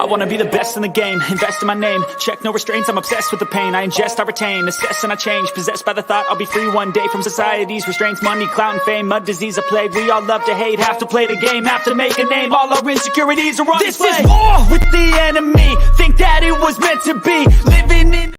I wanna be the best in the game, invest in my name. Check no restraints, I'm obsessed with the pain. I ingest, I retain, assess and I change. Possessed by the thought I'll be free one day from society's restraints. Money, clout and fame, mud, disease, a plague. We all love to hate, have to play the game, have to make a name. All our insecurities are on display. This is war with the enemy. Think that it was meant to be. Living in...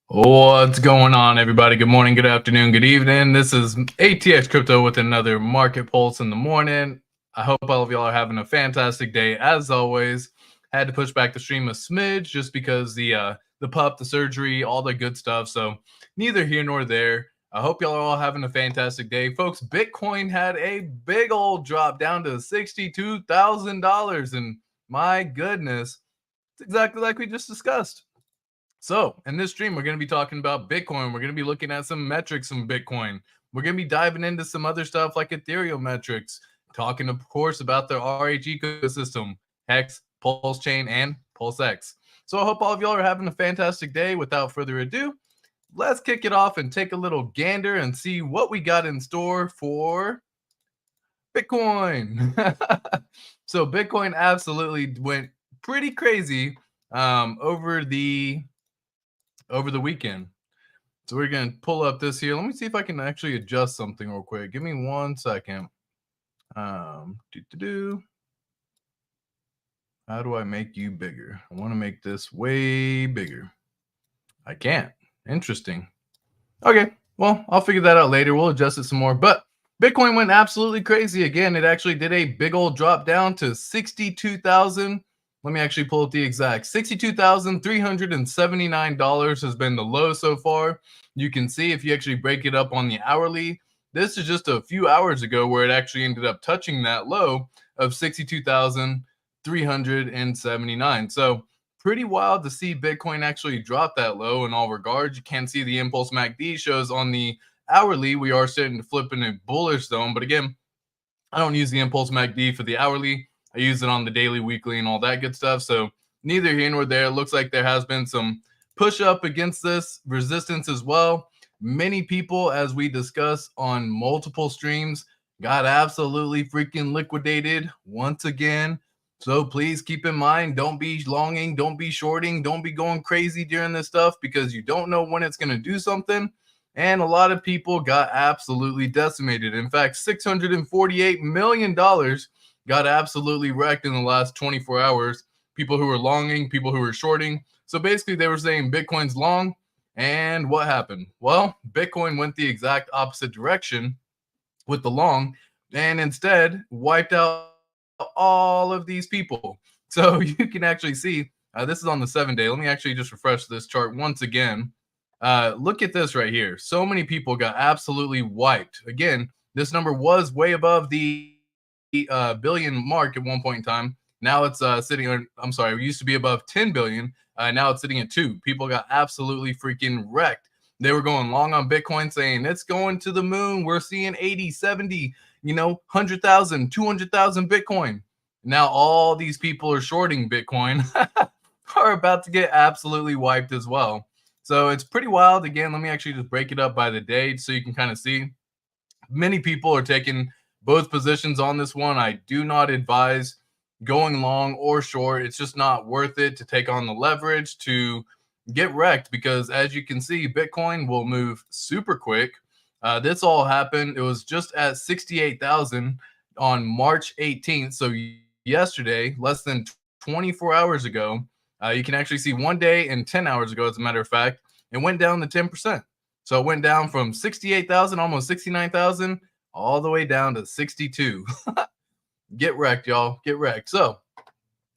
What's going on, everybody? Good morning, good afternoon, good evening. This is ATX Crypto with another Market Pulse in the morning. I hope all of y'all are having a fantastic day. As always, had to push back the stream a smidge just because the PUP, the surgery, all the good stuff. So neither here nor there. I hope y'all are all having a fantastic day. Folks, Bitcoin had a big old drop down to $62,000. And my goodness, it's exactly like we just discussed. So in this stream, we're going to be talking about Bitcoin. We're going to be looking at some metrics from Bitcoin. We're going to be diving into some other stuff like Ethereum metrics, talking, of course, about the RH ecosystem, HEX, Pulse Chain, and PLSX. So I hope all of y'all are having a fantastic day. Without further ado, let's kick it off and take a little gander and see what we got in store for Bitcoin. So Bitcoin absolutely went pretty crazy over the weekend. So we're going to pull up this here. Let me see if I can actually adjust something real quick. Give me 1 second. How do I make you bigger? I want to make this way bigger. I can't. Interesting. Okay, well, I'll figure that out later. We'll adjust it some more. But Bitcoin went absolutely crazy. Again, it actually did a big old drop down to 62,000. Let me actually pull up the exact. $62,379 has been the low so far. You can see if you actually break it up on the hourly, this is just a few hours ago where it actually ended up touching that low of 62,379. So pretty wild to see Bitcoin actually drop that low in all regards. You can see the Impulse MACD shows on the hourly. We are starting to flip in a bullish zone. But again, I don't use the Impulse MACD for the hourly. I use it on the daily, weekly, and all that good stuff. So neither here nor there. It looks like there has been some push up against this resistance as well. Many people, as we discuss on multiple streams, got absolutely freaking liquidated once again. So please keep in mind, don't be longing, don't be shorting, don't be going crazy during this stuff because you don't know when it's going to do something. And a lot of people got absolutely decimated. In fact, $648 million got absolutely wrecked in the last 24 hours. People who were longing, people who were shorting. So basically they were saying Bitcoin's long. And what happened? Well, Bitcoin went the exact opposite direction with the long and instead wiped out all of these people. So you can actually see, this is on the 7-day. Let me actually just refresh this chart once again. Look at this right here. So many people got absolutely wiped. Again, this number was way above the billion mark at one point in time. Now it's sitting on, I'm sorry, it used to be above 10 billion. Now it's sitting at 2. People got absolutely freaking wrecked. They were going long on Bitcoin saying it's going to the moon. We're seeing 80, 70, 100,000, 200,000 Bitcoin. Now all these people are shorting Bitcoin are about to get absolutely wiped as well. So it's pretty wild. Again, let me actually just break it up by the day so you can kind of see. Many people are taking both positions on this one. I do not advise going long or short. It's just not worth it to take on the leverage to get wrecked because as you can see, Bitcoin will move super quick. This all happened. It was just at 68,000 on March 18th. So yesterday, less than 24 hours ago, you can actually see 1 day and 10 hours ago, as a matter of fact, it went down to 10%. So it went down from 68,000, almost 69,000, all the way down to 62. Get wrecked, y'all. Get wrecked. So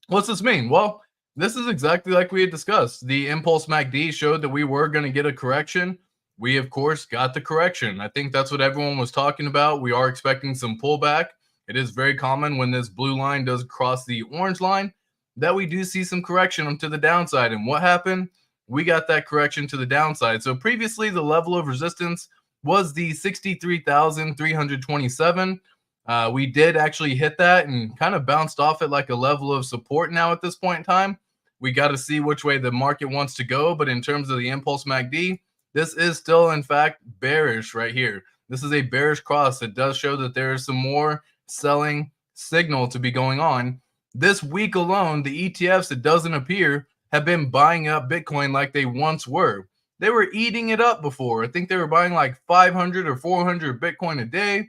what's this mean? Well, this is exactly like we had discussed. The Impulse MACD showed that we were going to get a correction. We, of course, got the correction. I think that's what everyone was talking about. We are expecting some pullback. It is very common when this blue line does cross the orange line that we do see some correction to the downside. And what happened? We got that correction to the downside. So previously, the level of resistance was the 63,327. We did actually hit that and kind of bounced off it like a level of support now at this point in time. We got to see which way the market wants to go. But in terms of the Impulse MACD, this is still, in fact, bearish right here. This is a bearish cross. It does show that there is some more selling signal to be going on. This week alone, the ETFs, it doesn't appear, have been buying up Bitcoin like they once were. They were eating it up before. I think they were buying like 500 or 400 Bitcoin a day.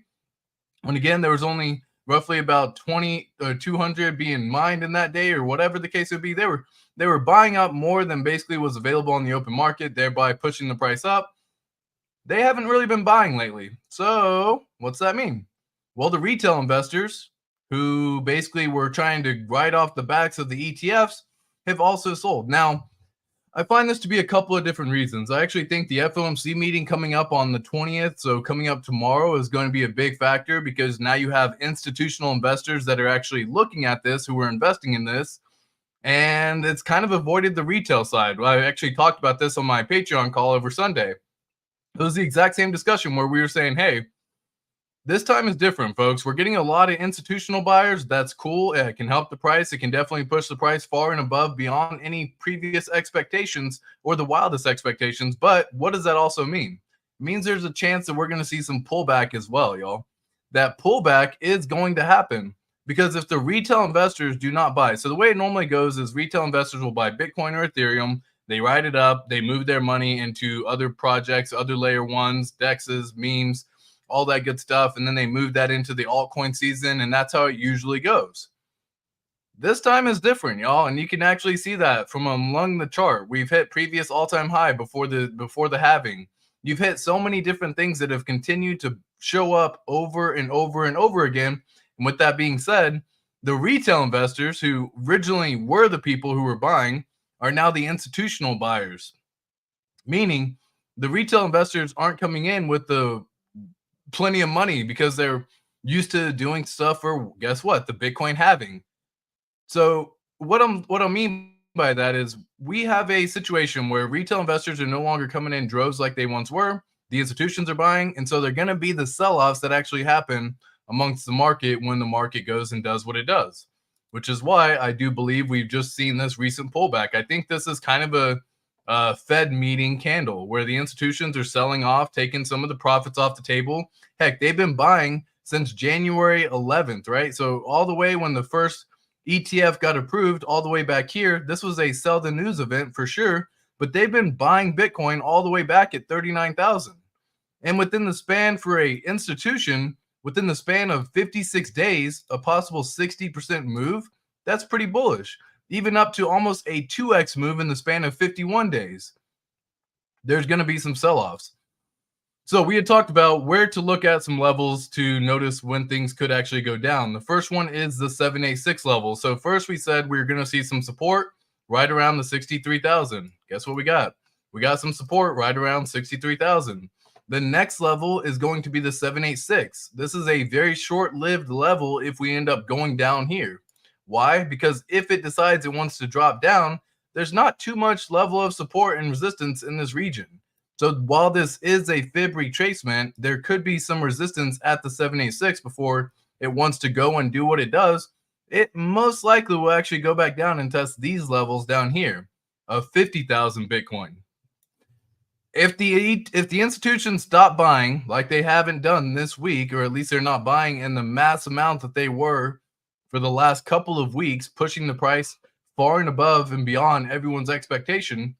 And again, there was only roughly about 20 or 200 being mined in that day, or whatever the case would be. They were buying up more than basically was available on the open market, thereby pushing the price up. They haven't really been buying lately. So what's that mean? Well, the retail investors who basically were trying to ride off the backs of the ETFs have also sold. Now, I find this to be a couple of different reasons. I actually think the FOMC meeting coming up on the 20th, so coming up tomorrow, is going to be a big factor, because now you have institutional investors that are actually looking at this, who are investing in this, and it's kind of avoided the retail side. I actually talked about this on my Patreon call over Sunday. It was the exact same discussion where we were saying, hey, this time is different, folks. We're getting a lot of institutional buyers. That's cool. It can help the price. It can definitely push the price far and above beyond any previous expectations or the wildest expectations. But what does that also mean? It means there's a chance that we're going to see some pullback as well, y'all. That pullback is going to happen, because if the retail investors do not buy, so the way it normally goes is retail investors will buy Bitcoin or Ethereum. They ride it up. They move their money into other projects, other layer ones, DEXs, memes, all that good stuff, and then they move that into the altcoin season, and that's how it usually goes. This time is different, y'all, and you can actually see that from among the chart. We've hit previous all-time high before the halving. You've hit so many different things that have continued to show up over and over and over again. And with that being said, the retail investors who originally were the people who were buying are now the institutional buyers, meaning the retail investors aren't coming in with the plenty of money because they're used to doing stuff for, guess what, the Bitcoin halving. So what I mean by that is we have a situation where retail investors are no longer coming in droves like they once were. The institutions are buying, and so they're going to be the sell-offs that actually happen amongst the market when the market goes and does what it does, which is why I do believe we've just seen this recent pullback. I think this is kind of a Fed meeting candle where the institutions are selling off, taking some of the profits off the table. Heck, they've been buying since January 11th, right? So all the way when the first ETF got approved, all the way back here, this was a sell the news event for sure, but they've been buying Bitcoin all the way back at 39,000. And within the span for a institution, within the span of 56 days, a possible 60% move, that's pretty bullish. Even up to almost a 2x move in the span of 51 days. There's going to be some sell-offs. So we had talked about where to look at some levels to notice when things could actually go down. The first one is the 786 level. So first we said we were going to see some support right around the 63,000. Guess what we got? We got some support right around 63,000. The next level is going to be the 786. This is a very short-lived level if we end up going down here. Why? Because if it decides it wants to drop down, there's not too much level of support and resistance in this region. So while this is a fib retracement, there could be some resistance at the 786 before it wants to go and do what it does. It most likely will actually go back down and test these levels down here of 50,000 Bitcoin. If the institutions stop buying like they haven't done this week, or at least they're not buying in the mass amount that they were for the last couple of weeks, pushing the price far and above and beyond everyone's expectation,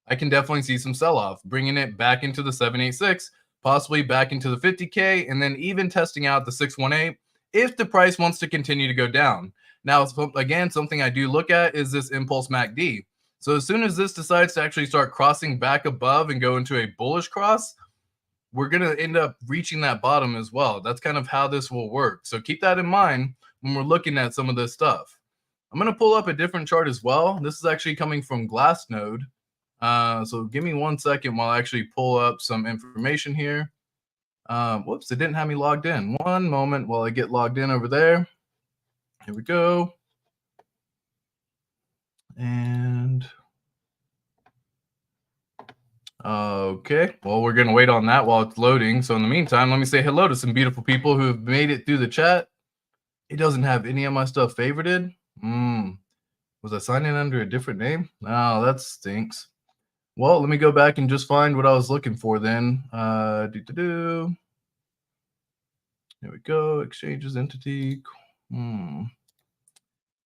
I can definitely see some sell-off, bringing it back into the 786, possibly back into the 50K, and then even testing out the 618 if the price wants to continue to go down. Now, again, something I do look at is this impulse MACD. So as soon as this decides to actually start crossing back above and go into a bullish cross, we're going to end up reaching that bottom as well. That's kind of how this will work. So keep that in mind when we're looking at some of this stuff. I'm going to pull up a different chart as well. This is actually coming from Glassnode. So give me 1 second while I actually pull up some information here. Whoops, it didn't have me logged in. One moment while I get logged in over there. Here we go. And okay, well, we're going to wait on that while it's loading. So in the meantime, let me say hello to some beautiful people who have made it through the chat. It doesn't have any of my stuff favorited. Was I signing under a different name? Oh, that stinks. Well, let me go back and just find what I was looking for then. Here we go. Exchanges entity.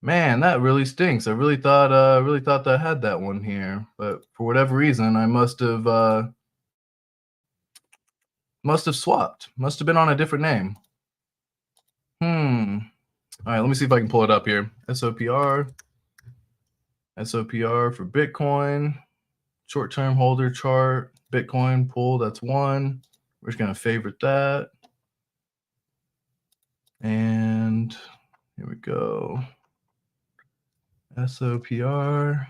Man, that really stinks. I really thought that I had that one here, but for whatever reason, I must have swapped. Must have been on a different name. All right, let me see if I can pull it up here. SOPR for Bitcoin, short-term holder chart, Bitcoin pull, that's one. We're just gonna favorite that. And here we go. SOPR.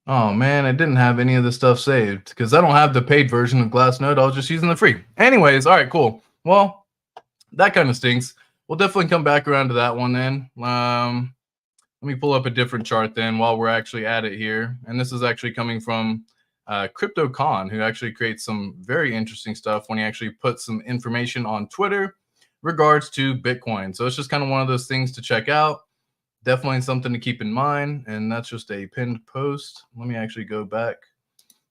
Oh man, I didn't have any of the stuff saved because I don't have the paid version of Glassnode. I was just using the free. Anyways, all right, cool. Well, that kind of stinks. We'll definitely come back around to that one then. Let me pull up a different chart then while we're actually at it here. And this is actually coming from CryptoCon, who actually creates some very interesting stuff when he actually puts some information on Twitter regards to Bitcoin. So it's just kind of one of those things to check out. Definitely something to keep in mind. And that's just a pinned post. Let me actually go back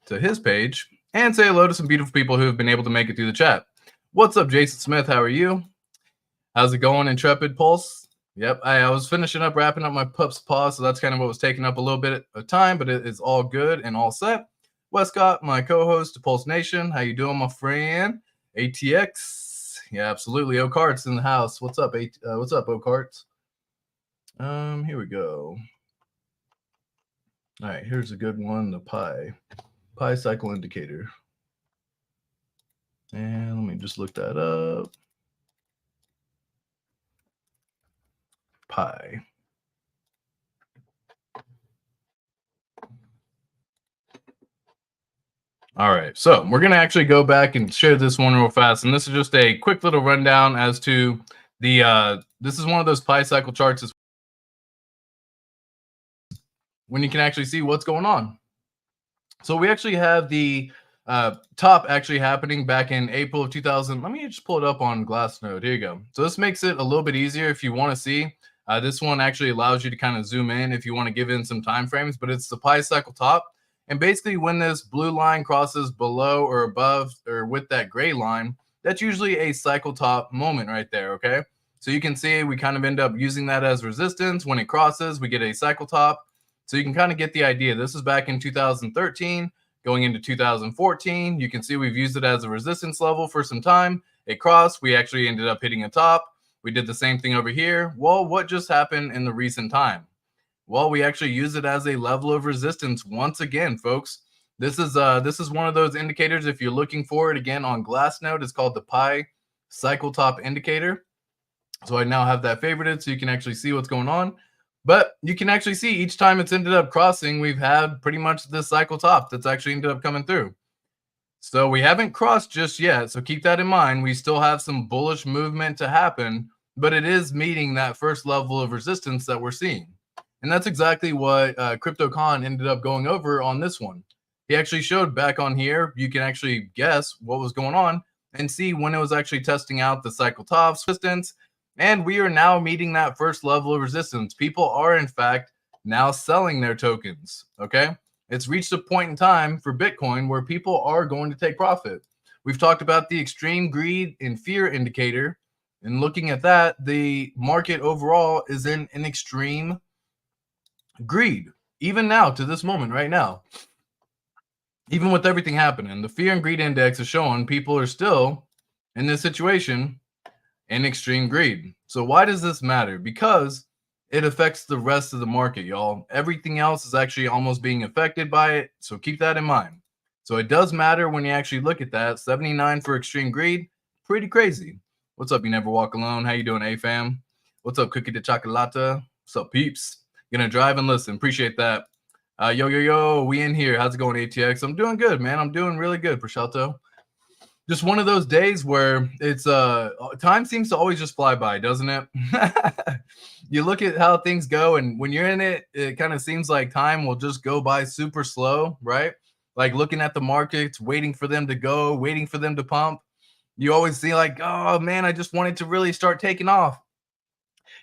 to his page and say hello to some beautiful people who have been able to make it through the chat. What's up, Jason Smith? How are you? How's it going, Intrepid Pulse? Yep, I was finishing up, wrapping up my pup's paw, so that's kind of what was taking up a little bit of time, but it is all good and all set. Westcott, my co-host to Pulse Nation, how you doing, my friend? ATX, yeah, absolutely. Ocart's in the house. What's up, what's up, Ocarts? Here we go. All right, here's a good one, the pi cycle indicator. And let me just look that up. Pi. All right, so we're going to actually go back and share this one real fast. And this is just a quick little rundown as to the, this is one of those pi cycle charts when you can actually see what's going on. So we actually have the top actually happening back in April of 2000. Let me just pull it up on Glassnode. Here you go. So this makes it a little bit easier if you want to see. This one actually allows you to kind of zoom in if you want to give in some time frames, but it's the pi cycle top. And basically when this blue line crosses below or above or with that gray line, that's usually a cycle top moment right there, okay? So you can see we kind of end up using that as resistance. When it crosses, we get a cycle top. So you can kind of get the idea. This is back in 2013, going into 2014. You can see we've used it as a resistance level for some time. It crossed. We actually ended up hitting a top. We did the same thing over here. Well, what just happened in the recent time? Well, we actually use it as a level of resistance once again, folks. This is one of those indicators. If you're looking for it again on Glassnode, it's called the Pi Cycle Top Indicator. So I now have that favorited so you can actually see what's going on. But you can actually see each time it's ended up crossing, we've had pretty much this cycle top that's actually ended up coming through. So we haven't crossed just yet. So keep that in mind. We still have some bullish movement to happen, but it is meeting that first level of resistance that we're seeing. And that's exactly what CryptoCon ended up going over on this one. He actually showed back on here, you can actually guess what was going on and see when it was actually testing out the cycle tops, resistance. And we are now meeting that first level of resistance. People are, in fact, now selling their tokens, okay? It's reached a point in time for Bitcoin where people are going to take profit. We've talked about the extreme greed and fear indicator. And looking at that, the market overall is in an extreme greed. Even now, to this moment right now. Even with everything happening, the fear and greed index is showing people are still in this situation in extreme greed. So why does this matter? Because it affects the rest of the market, y'all. Everything else is actually almost being affected by it. So keep that in mind. So it does matter when you actually look at that. 79 for extreme greed. Pretty crazy. What's up, You Never Walk Alone? How you doing, A-fam? What's up, Cookie de Chocolata? What's up, peeps? Gonna drive and listen. Appreciate that. Yo, we in here. How's it going, ATX? I'm doing good, man. I'm doing really good, Prosciutto. Just one of those days where it's time seems to always just fly by, doesn't it? You look at how things go, and when you're in it, it kind of seems like time will just go by super slow, right? Like looking at the markets, waiting for them to go, waiting for them to pump. You always see like, oh man, I just wanted to really start taking off.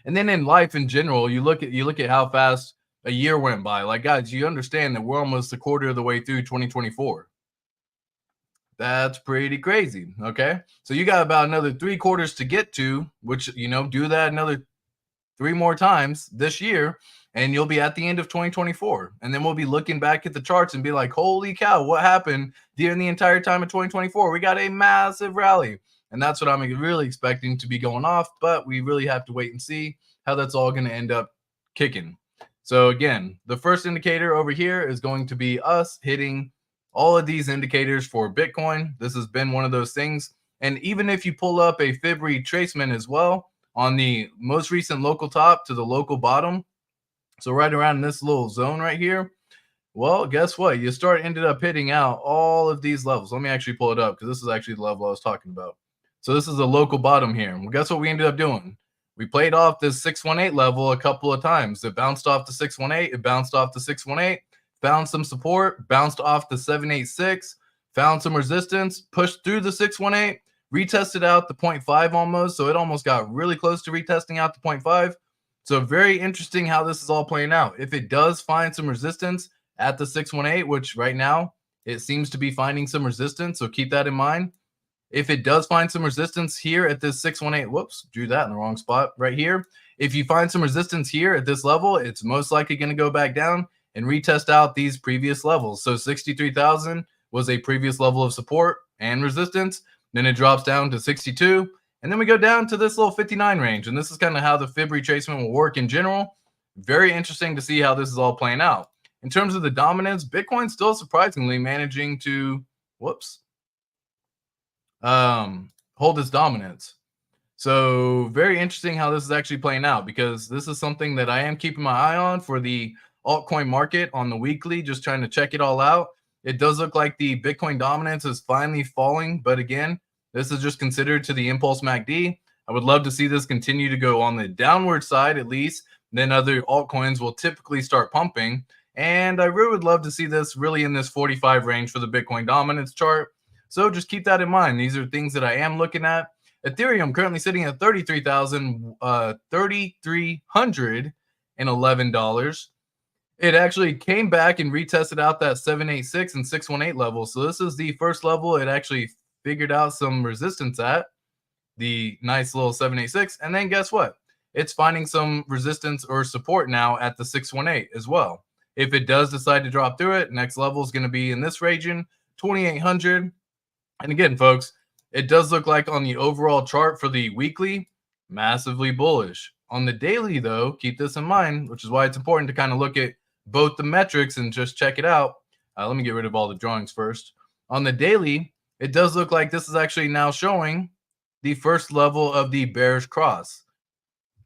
And then in life in general, you look at how fast a year went by. Like, guys, you understand that we're almost a quarter of the way through 2024. That's pretty crazy. Okay. So you got about another 3 quarters to get to, which, you know, do that another 3 more times this year, and you'll be at the end of 2024. And then we'll be looking back at the charts and be like, holy cow, what happened during the entire time of 2024? We got a massive rally. And that's what I'm really expecting to be going off. But we really have to wait and see how that's all going to end up kicking. So again, the first indicator over here is going to be us hitting all of these indicators for Bitcoin. This has been one of those things. And even if you pull up a fib retracement as well on the most recent local top to the local bottom, so right around this little zone right here, well, guess what? You ended up hitting out all of these levels. Let me actually pull it up because this is actually the level I was talking about. So this is the local bottom here. Well, guess what we ended up doing? We played off this 618 level a couple of times. It bounced off the 618. It bounced off the 618. Found some support. Bounced off the 786. Found some resistance. Pushed through the 618. Retested out the 0.5 almost. So it almost got really close to retesting out the 0.5. So very interesting how this is all playing out. If it does find some resistance at the 618, which right now it seems to be finding some resistance. So keep that in mind. If it does find some resistance here at this 618, whoops, drew that in the wrong spot right here. If you find some resistance here at this level, it's most likely going to go back down and retest out these previous levels. So 63,000 was a previous level of support and resistance. Then it drops down to 62. And then we go down to this little 59 range. And this is kind of how the fib retracement will work in general. Very interesting to see how this is all playing out. In terms of the dominance, Bitcoin still surprisingly managing to, hold its dominance. So very interesting how this is actually playing out, because this is something that I am keeping my eye on for the altcoin market on the weekly, just trying to check it all out. It does look like the Bitcoin dominance is finally falling, but again, this is just considered to the Impulse MACD. I would love to see this continue to go on the downward side at least. Then other altcoins will typically start pumping. And I really would love to see this really in this 45 range for the Bitcoin dominance chart. So just keep that in mind. These are things that I am looking at. Ethereum currently sitting at $3,311. It actually came back and retested out that 786 and 618 level. So this is the first level it actually figured out some resistance at, the nice little 786. And then guess what? It's finding some resistance or support now at the 618 as well. If it does decide to drop through it, next level is going to be in this region, 2,800. And again, folks, it does look like on the overall chart for the weekly, massively bullish. On the daily, though, keep this in mind, which is why it's important to kind of look at both the metrics and just check it out. Let me get rid of all the drawings first. On the daily, it does look like this is actually now showing the first level of the bearish cross.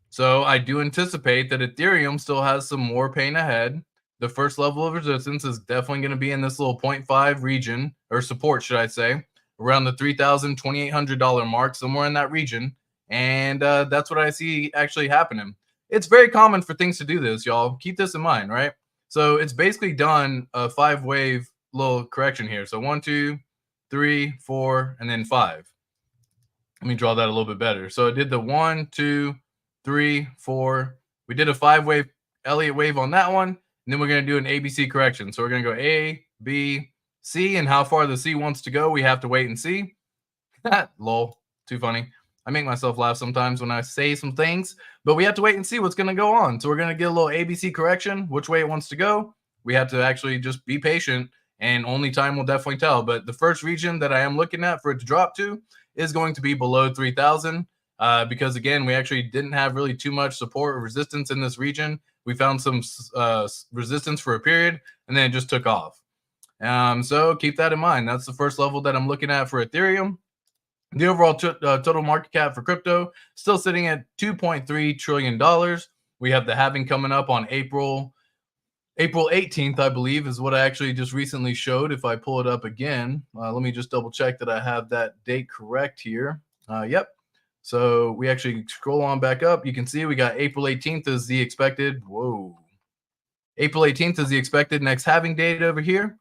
So I do anticipate that Ethereum still has some more pain ahead. The first level of resistance is definitely going to be in this little 0.5 region, or support, should I say, around the $3,000, $2,800 mark, somewhere in that region. And that's what I see actually happening. It's very common for things to do this, y'all. Keep this in mind, right? So it's basically done a 5-wave little correction here. So 1, 2, 3, 4, and then 5. Let me draw that a little bit better. So it did the 1, 2, 3, 4. We did a 5-wave Elliott wave on that one. And then we're going to do an ABC correction. So we're going to go A, B, C, and how far the C wants to go, we have to wait and see. Lol, too funny. I make myself laugh sometimes when I say some things, but we have to wait and see what's going to go on. So we're going to get a little ABC correction, which way it wants to go. We have to actually just be patient, and only time will definitely tell. But the first region that I am looking at for it to drop to is going to be below 3,000, because again, we actually didn't have really too much support or resistance in this region. We found some resistance for a period, and then it just took off. So keep that in mind. That's the first level that I'm looking at for Ethereum. The overall total market cap for crypto still sitting at $2.3 trillion. We have the halving coming up on April 18th, I believe, is what I actually just recently showed. If I pull it up again, let me just double check that I have that date correct here. Yep. So we actually scroll on back up. You can see we got April 18th as the expected. Whoa. April 18th is the expected next halving date over here.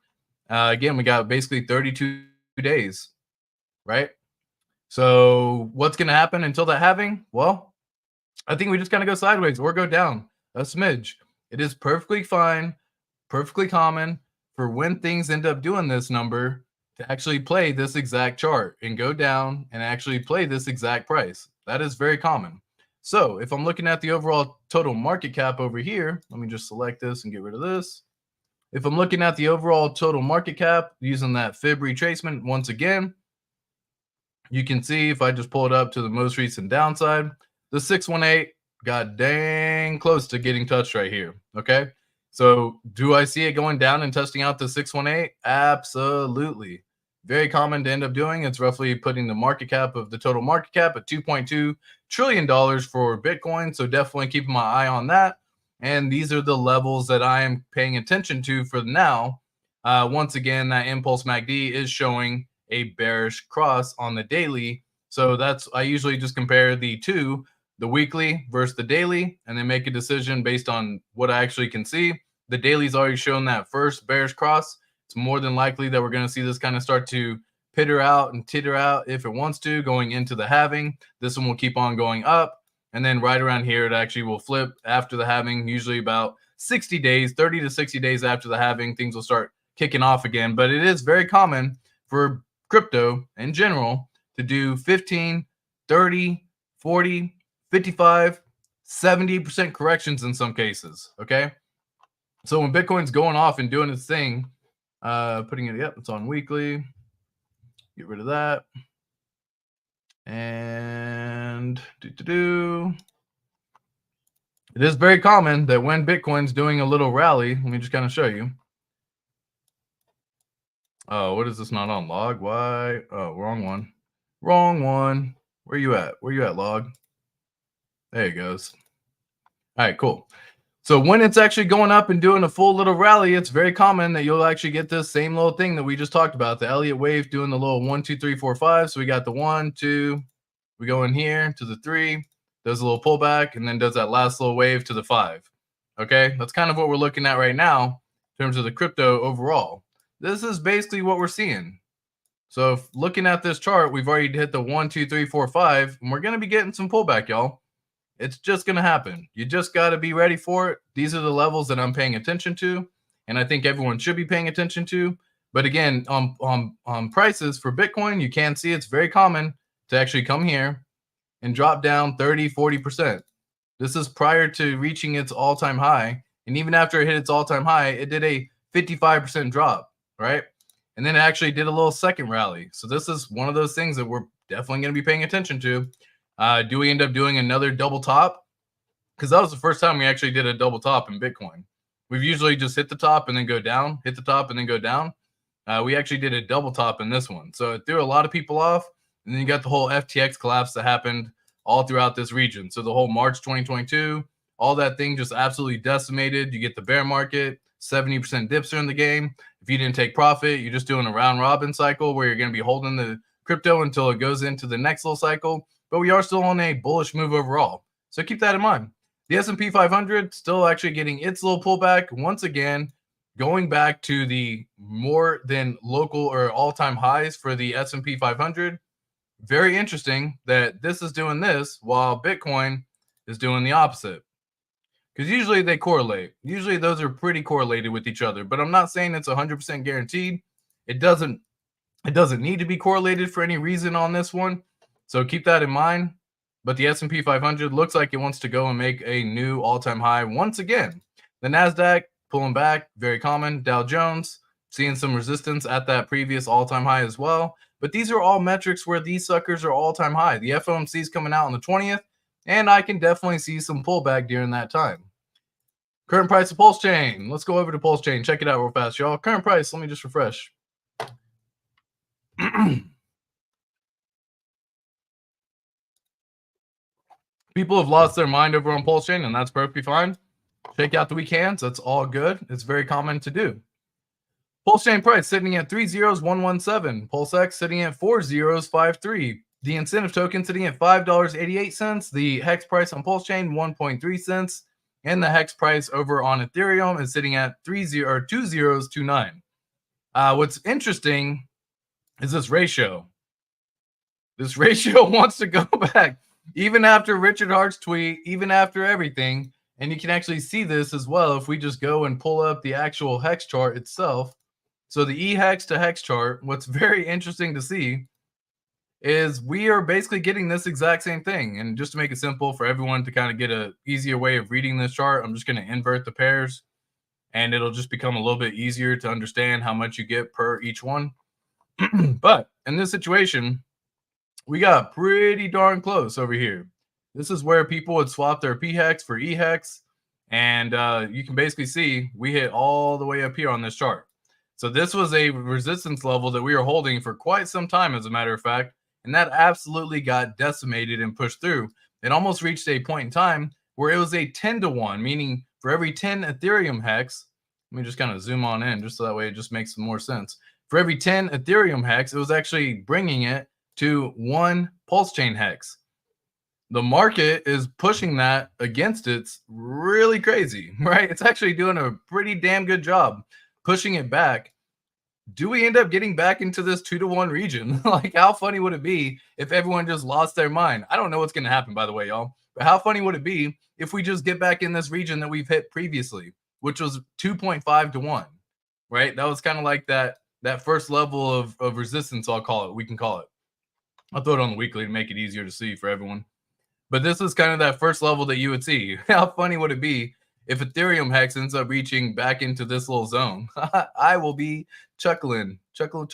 Again, we got basically 32 days, right? So what's going to happen until that halving? Well, I think we just kind of go sideways or go down a smidge. It is perfectly fine, perfectly common for when things end up doing this number to actually play this exact chart and go down and actually play this exact price. That is very common. So if I'm looking at the overall total market cap over here, let me just select this and get rid of this. If I'm looking at the overall total market cap using that fib retracement, once again, you can see if I just pull it up to the most recent downside, the 618 got dang close to getting touched right here. Okay. So do I see it going down and testing out the 618? Absolutely. Very common to end up doing. It's roughly putting the market cap of the total market cap at $2.2 trillion for Bitcoin. So definitely keeping my eye on that. And these are the levels that I am paying attention to for now. Once again, that Impulse MACD is showing a bearish cross on the daily. So that's, I usually just compare the two, the weekly versus the daily, and then make a decision based on what I actually can see. The daily's already shown that first bearish cross. It's more than likely that we're going to see this kind of start to pitter out and titter out if it wants to, going into the halving. This one will keep on going up. And then right around here, it actually will flip after the halving, usually about 60 days, 30 to 60 days after the halving, things will start kicking off again. But it is very common for crypto in general to do 15, 30, 40, 55, 70% corrections in some cases. Okay. So when Bitcoin's going off and doing its thing, putting it, yep, it's on weekly. Get rid of that. And it is very common that when Bitcoin's doing a little rally, let me just kind of show you. Oh, what is this not on log? Why? Oh, wrong one. Wrong one. Where you at? Where you at, log? There it goes. All right, cool. So when it's actually going up and doing a full little rally, it's very common that you'll actually get this same little thing that we just talked about, the Elliott wave doing the little 1, 2, 3, 4, 5. So we got the 1, 2, we go in here to the 3, does a little pullback, and then does that last little wave to the 5. Okay, that's kind of what we're looking at right now in terms of the crypto overall. This is basically what we're seeing. So if looking at this chart, we've already hit the 1, 2, 3, 4, 5, and we're going to be getting some pullback, y'all. It's just going to happen. You just got to be ready for it. These are the levels that I'm paying attention to, and I think everyone should be paying attention to. But again, on prices for Bitcoin, you can see it's very common to actually come here and drop down 30, 40%. This is prior to reaching its all-time high. And even after it hit its all-time high, it did a 55% drop, right? And then it actually did a little second rally. So this is one of those things that we're definitely going to be paying attention to. Do we end up doing another double top? Because that was the first time we actually did a double top in Bitcoin. We've usually just hit the top and then go down, hit the top and then go down. We actually did a double top in this one. So it threw a lot of people off. And then you got the whole FTX collapse that happened all throughout this region. So the whole March 2022, all that thing just absolutely decimated. You get the bear market, 70% dips are in the game. If you didn't take profit, you're just doing a round robin cycle where you're going to be holding the crypto until it goes into the next little cycle. But we are still on a bullish move overall. So keep that in mind. The S&P 500 still actually getting its little pullback. Once again, going back to the more than local or all-time highs for the S&P 500. Very interesting that this is doing this while Bitcoin is doing the opposite. Because usually they correlate. Usually those are pretty correlated with each other. But I'm not saying it's 100% guaranteed. It doesn't need to be correlated for any reason on this one. So keep that in mind. But the S&P 500 looks like it wants to go and make a new all-time high once again. The NASDAQ pulling back, very common. Dow Jones seeing some resistance at that previous all-time high as well. But these are all metrics where these suckers are all-time high. The FOMC is coming out on the 20th, and I can definitely see some pullback during that time. Current price of Pulse Chain. Let's go over to Pulse Chain. Check it out real fast, y'all. Current price, let me just refresh. People have lost their mind over on Pulse Chain, and that's perfectly fine. Shake out the weak hands. That's all good. It's very common to do. Pulse Chain price sitting at 30117. Pulse X sitting at 4053. The incentive token sitting at $5.88. The HEX price on Pulse Chain 1.3 cents. And the HEX price over on Ethereum is sitting at 2029. What's interesting is this ratio. This ratio wants to go back. Even after Richard Hart's tweet, even after everything, and you can actually see this as well if we just go and pull up the actual HEX chart itself. So the E-hex to hex chart, what's very interesting to see is we are basically getting this exact same thing. And just to make it simple for everyone to kind of get a easier way of reading this chart, I'm just going to invert the pairs and it'll just become a little bit easier to understand how much you get per each one. But in this situation, we got pretty darn close over here. This is where people would swap their P-hex for E-hex. And you can basically see we hit all the way up here on this chart. So this was a resistance level that we were holding for quite some time, as a matter of fact. And that absolutely got decimated and pushed through. It almost reached a point in time where it was a 10 to 1, meaning for every 10 Ethereum hex, let me just kind of zoom on in just so that way it just makes more sense. For every 10 Ethereum hex, it was actually bringing it to 1 pulse chain hex. The market is pushing that against it's really crazy, right? It's actually doing a pretty damn good job pushing it back. Do we end up getting back into this 2 to 1 region? Like, how funny would it be if everyone just lost their mind? I don't know what's going to happen, by the way, y'all. But how funny would it be if we just get back in this region that we've hit previously, which was 2.5 to 1, right? That was kind of like that first level of resistance, I'll call it. We can call it. I'll throw it on the weekly to make it easier to see for everyone. But this is kind of that first level that you would see. How funny would it be if Ethereum hex ends up reaching back into this little zone? I will be chuckling, chuckle,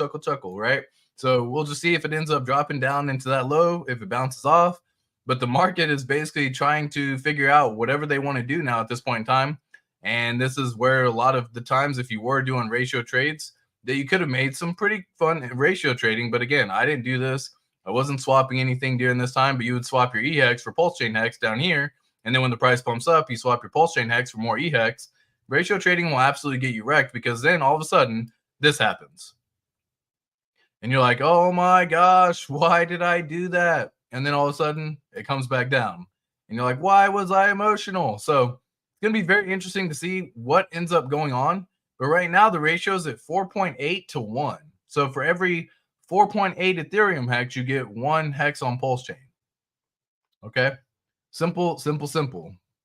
right? So we'll just see if it ends up dropping down into that low, if it bounces off. But the market is basically trying to figure out whatever they want to do now at this point in time. And this is where a lot of the times, if you were doing ratio trades, that you could have made some pretty fun ratio trading. But again, I didn't do this. I wasn't swapping anything during this time, but you would swap your E-hex for pulse chain hex down here. And then when the price pumps up, you swap your pulse chain hex for more E-hex. Ratio trading will absolutely get you wrecked, because then all of a sudden this happens. And you're like, oh my gosh, why did I do that? And then all of a sudden it comes back down. And you're like, why was I emotional? So it's going to be very interesting to see what ends up going on. But right now the ratio is at 4.8 to 1. So for every 4.8 Ethereum hex, you get 1 hex on pulse chain. Okay. Simple.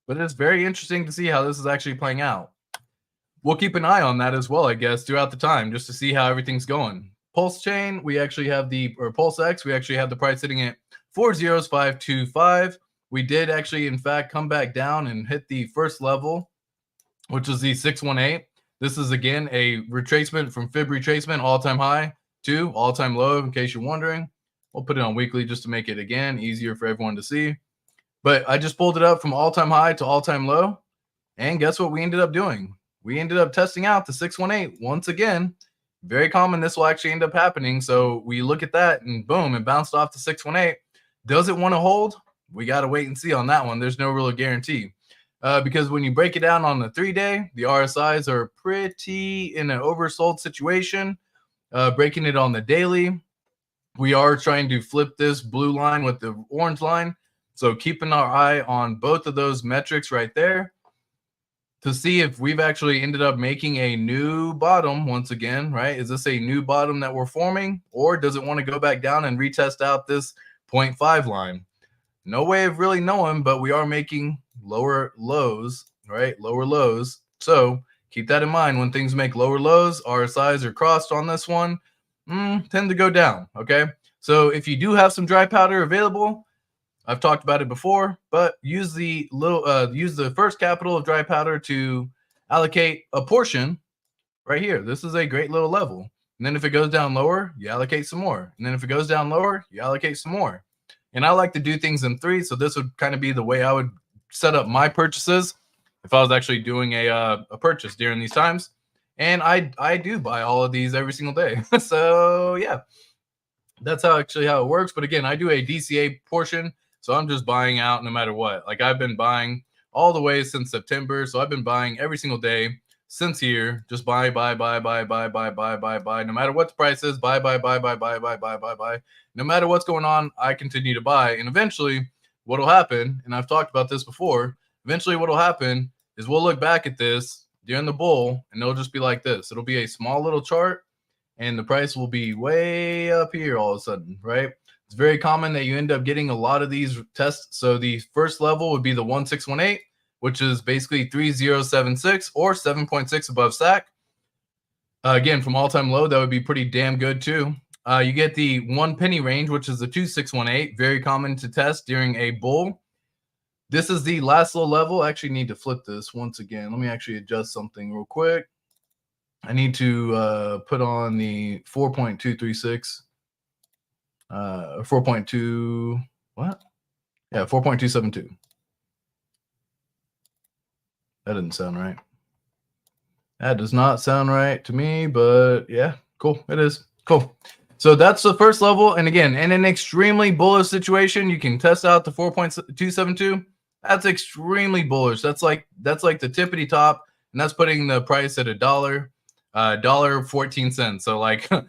But it's very interesting to see how this is actually playing out. We'll keep an eye on that as well, I guess, throughout the time, just to see how everything's going. Pulse chain, we actually have Pulse X, we actually have the price sitting at 40525. We did actually, in fact, come back down and hit the first level, which is the 618. This is, again, a retracement from fib retracement, all-time high to all-time low, in case you're wondering. We'll put it on weekly just to make it, again, easier for everyone to see. But I just pulled it up from all-time high to all-time low. And guess what we ended up doing? We ended up testing out the 618 once again. Very common this will actually end up happening. So we look at that and boom, it bounced off the 618. Does it want to hold? We got to wait and see on that one. There's no real guarantee. Because when you break it down on the 3-day, the RSIs are pretty in an oversold situation. Breaking it on the daily, we are trying to flip this blue line with the orange line. So keeping our eye on both of those metrics right there to see if we've actually ended up making a new bottom once again, right? Is this a new bottom that we're forming, or does it want to go back down and retest out this 0.5 line? No way of really knowing, but we are making lower lows, right? Lower lows. So keep that in mind. When things make lower lows, RSIs are crossed on this one, tend to go down, okay? So if you do have some dry powder available, I've talked about it before, but use the first capital of dry powder to allocate a portion right here. This is a great little level. And then if it goes down lower, you allocate some more. And then if it goes down lower, you allocate some more. And I like to do things in 3, so this would kind of be the way I would set up my purchases if I was actually doing a purchase during these times. And I do buy all of these every single day. So yeah, that's how it works. But again, I do a DCA portion. So I'm just buying out no matter what. Like, I've been buying all the way since September. So I've been buying every single day since here. Just buy. No matter what the price is, buy. No matter what's going on, I continue to buy. And eventually what will happen, and I've talked about this before, eventually what will happen is we'll look back at this during the bull and it'll just be like this. It'll be a small little chart and the price will be way up here all of a sudden, right? It's very common that you end up getting a lot of these tests. So the first level would be the 1618, which is basically 3076 or 7.6 above SAC. Again, from all-time low, that would be pretty damn good too. You get the 1 penny range, which is the 2618, very common to test during a bull. This is the last low level. I actually need to flip this once again. Let me actually adjust something real quick. I need to put on the 4.236, 4.2, what? Yeah, 4.272. That didn't sound right. That does not sound right to me, but yeah, cool. It is. Cool. So that's the first level. And again, in an extremely bullish situation, you can test out the 4.272. That's extremely bullish. That's like the tippity top, and that's putting the price at $1.14. So like a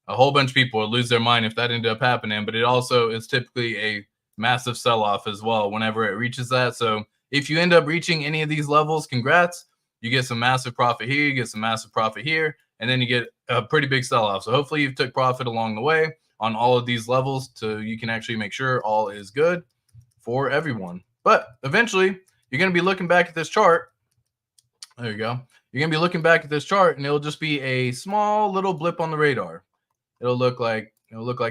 whole bunch of people would lose their mind if that ended up happening. But it also is typically a massive sell-off as well whenever it reaches that. So if you end up reaching any of these levels, congrats. You get some massive profit here, you get some massive profit here, and then you get a pretty big sell-off. So hopefully you've took profit along the way on all of these levels so you can actually make sure all is good for everyone. But eventually, you're going to be looking back at this chart. There you go. You're going to be looking back at this chart, and it'll just be a small little blip on the radar. It'll look like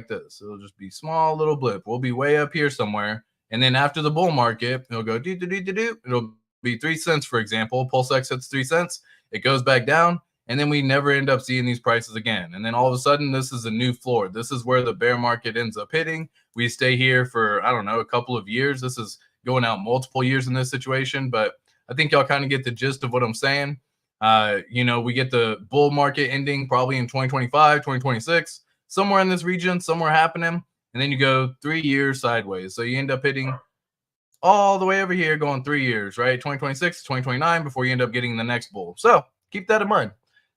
this. It'll just be small little blip. We'll be way up here somewhere. And then after the bull market, it'll go do. It'll be 3 cents, for example. PulseX hits 3 cents. It goes back down, and then we never end up seeing these prices again. And then all of a sudden, this is a new floor. This is where the bear market ends up hitting. We stay here for, I don't know, a couple of years. This is going out multiple years in this situation, but I think y'all kind of get the gist of what I'm saying. We get the bull market ending probably in 2025, 2026, somewhere in this region, somewhere happening. And then you go 3 years sideways. So you end up hitting all the way over here going 3 years, right? 2026, 2029 before you end up getting the next bull. So keep that in mind.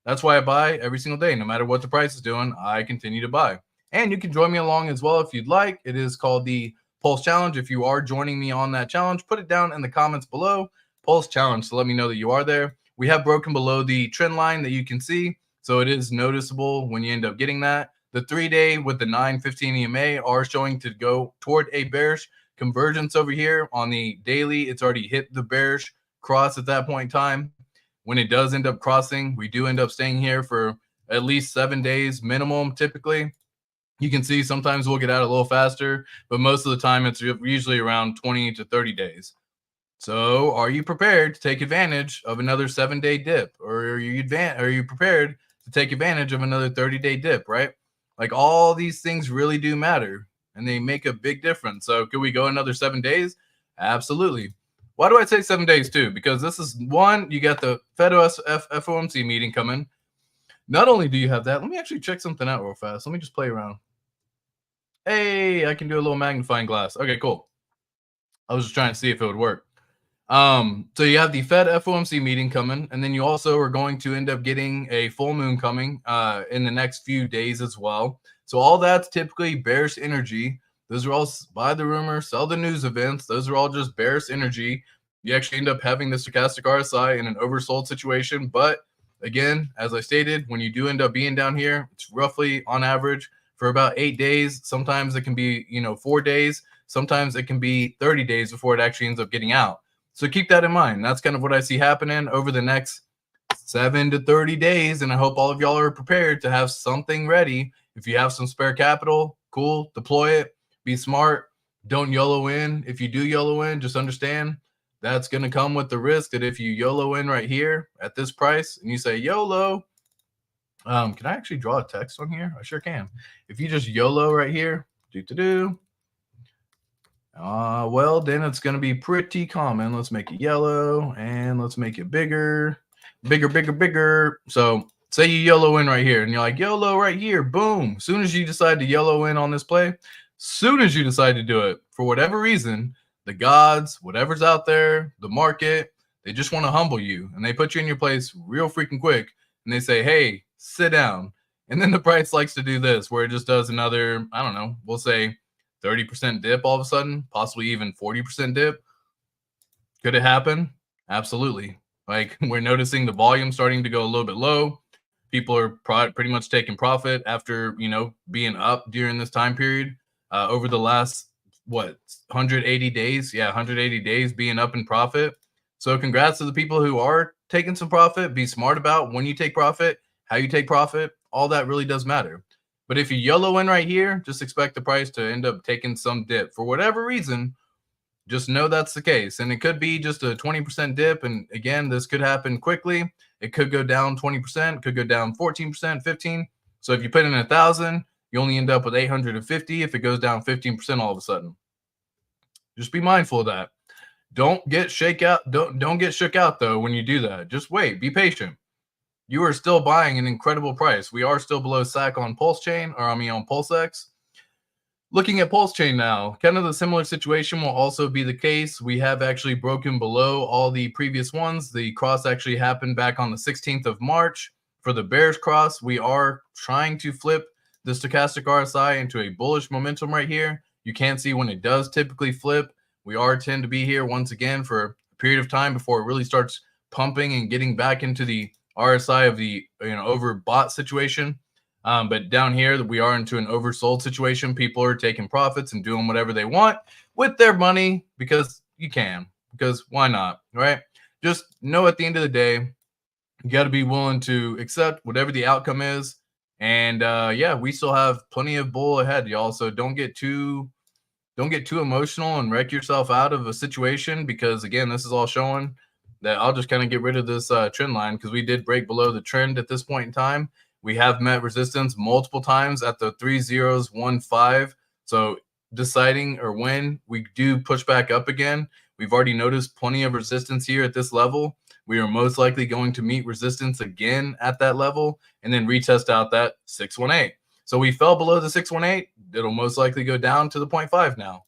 That's why I buy every single day. No matter what the price is doing, I continue to buy. And you can join me along as well if you'd like. It is called the Pulse Challenge. If you are joining me on that challenge, put it down in the comments below. Pulse Challenge to let me know that you are there. We have broken below the trend line that you can see. So it is noticeable when you end up getting that. The 3-day with the 915 EMA are showing to go toward a bearish convergence over here. On the daily, it's already hit the bearish cross at that point in time. When it does end up crossing, we do end up staying here for at least 7 days minimum typically. You can see sometimes we'll get out a little faster, but most of the time it's usually around 20 to 30 days. So are you prepared to take advantage of another 7-day dip? Or are you prepared to take advantage of another 30-day dip, right? Like all these things really do matter and they make a big difference. So could we go another 7 days? Absolutely. Why do I say 7 days too? Because this is one, you got the FOMC meeting coming. Not only do you have that, let me actually check something out real fast. Let me just play around. Hey, I can do a little magnifying glass. Okay, cool. I was just trying to see if it would work. So you have the Fed FOMC meeting coming, and then you also are going to end up getting a full moon coming in the next few days as well. So all that's typically bearish energy. Those are all buy the rumor, sell the news events. Those are all just bearish energy. You actually end up having the stochastic RSI in an oversold situation. But again, as I stated, when you do end up being down here, it's roughly on average for about 8 days. Sometimes it can be, 4 days. Sometimes it can be 30 days before it actually ends up getting out. So keep that in mind. That's kind of what I see happening over the next 7 to 30 days. And I hope all of y'all are prepared to have something ready. If you have some spare capital, cool, deploy it. Be smart. Don't YOLO in. If you do YOLO in, just understand that's going to come with the risk that if you YOLO in right here at this price and you say YOLO, can I actually draw a text on here? I sure can. If you just YOLO right here, well, then it's going to be pretty common. Let's make it yellow and let's make it bigger. So say you YOLO in right here and you're like, YOLO right here. Boom. As soon as you decide to YOLO in on this play, soon as you decide to do it, for whatever reason, the gods, whatever's out there, the market, they just want to humble you and they put you in your place real freaking quick. And they say, hey, sit down. And then the price likes to do this where it just does another, I don't know, we'll say 30% dip all of a sudden, possibly even 40% dip. Could it happen? Absolutely. Like we're noticing the volume starting to go a little bit low. People are pretty much taking profit after, being up during this time period over the last, 180 days? Yeah, 180 days being up in profit. So congrats to the people who are taking some profit. Be smart about when you take profit, how you take profit, all that really does matter. But if you YOLO in right here, just expect the price to end up taking some dip for whatever reason. Just know that's the case. And it could be just a 20% dip. And again, this could happen quickly. It could go down 20%, could go down 14%, 15. So if you put in 1,000, you only end up with 850 if it goes down 15% all of a sudden. Just be mindful of that. Don't get shook out though when you do that. Just wait, be patient. You are still buying an incredible price. We are still below SAC on Pulse Chain, or I mean on PulseX. Looking at Pulse Chain now, kind of the similar situation will also be the case. We have actually broken below all the previous ones. The cross actually happened back on the 16th of March. For the bearish cross, we are trying to flip the stochastic RSI into a bullish momentum right here. You can see when it does typically flip, we are tend to be here once again for a period of time before it really starts pumping and getting back into the RSI of the overbought situation. But down here, we are into an oversold situation. People are taking profits and doing whatever they want with their money because you can. Because why not, right? Just know at the end of the day, you got to be willing to accept whatever the outcome is. And yeah, we still have plenty of bull ahead, y'all. So don't get too emotional and wreck yourself out of a situation, because again, this is all showing that I'll just kind of get rid of this trend line because we did break below the trend at this point in time. We have met resistance multiple times at the 3015. So deciding or when we do push back up again, we've already noticed plenty of resistance here at this level. We are most likely going to meet resistance again at that level and then retest out that 618. So we fell below the 618. It'll most likely go down to the 0.5 now.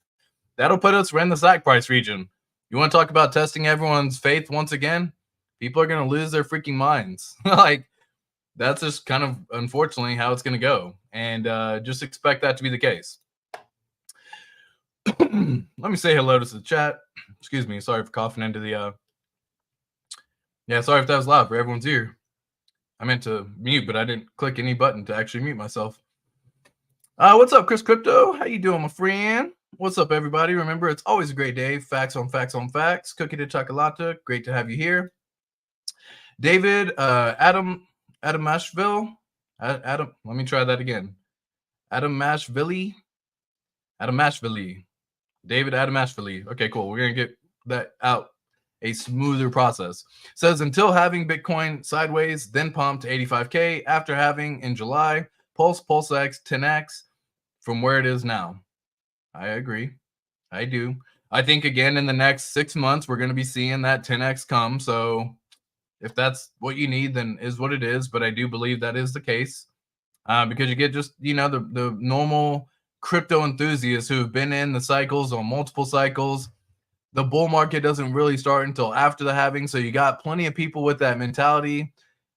That'll put us right in the SAC price region. You want to talk about testing everyone's faith once again? People are going to lose their freaking minds. Like, that's just kind of unfortunately how it's going to go. And just expect that to be the case. Let me say hello to the chat. Excuse me. Sorry for coughing into the... Yeah, sorry if that was loud for everyone's ear. I meant to mute, but I didn't click any button to actually mute myself. What's up, Chris Crypto? How you doing, my friend? What's up, everybody? Remember, it's always a great day. Facts on facts on facts. Cookie de chocolate. Great to have you here. David, Adam Mashville. Adam, let me try that again. Adam Mashville. David Adam Mashville. Okay, cool. We're going to get that out. A smoother process. Says until having Bitcoin sideways, then pumped to 85K after having in July PulseX 10X from where it is now. I agree. I do. I think again in the next 6 months we're going to be seeing that 10X come. So if that's what you need, then is what it is. But I do believe that is the case because you get just the normal crypto enthusiasts who have been in the cycles on multiple cycles. The bull market doesn't really start until after the halving. So you got plenty of people with that mentality.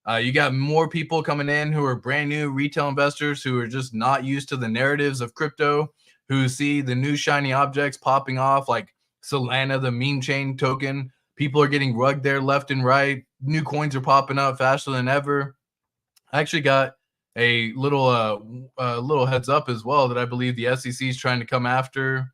You got more people coming in who are brand new retail investors who are just not used to the narratives of crypto, who see the new shiny objects popping off like Solana, the meme chain token. People are getting rugged there left and right. New coins are popping up faster than ever. I actually got a little heads up as well that I believe the SEC is trying to come after.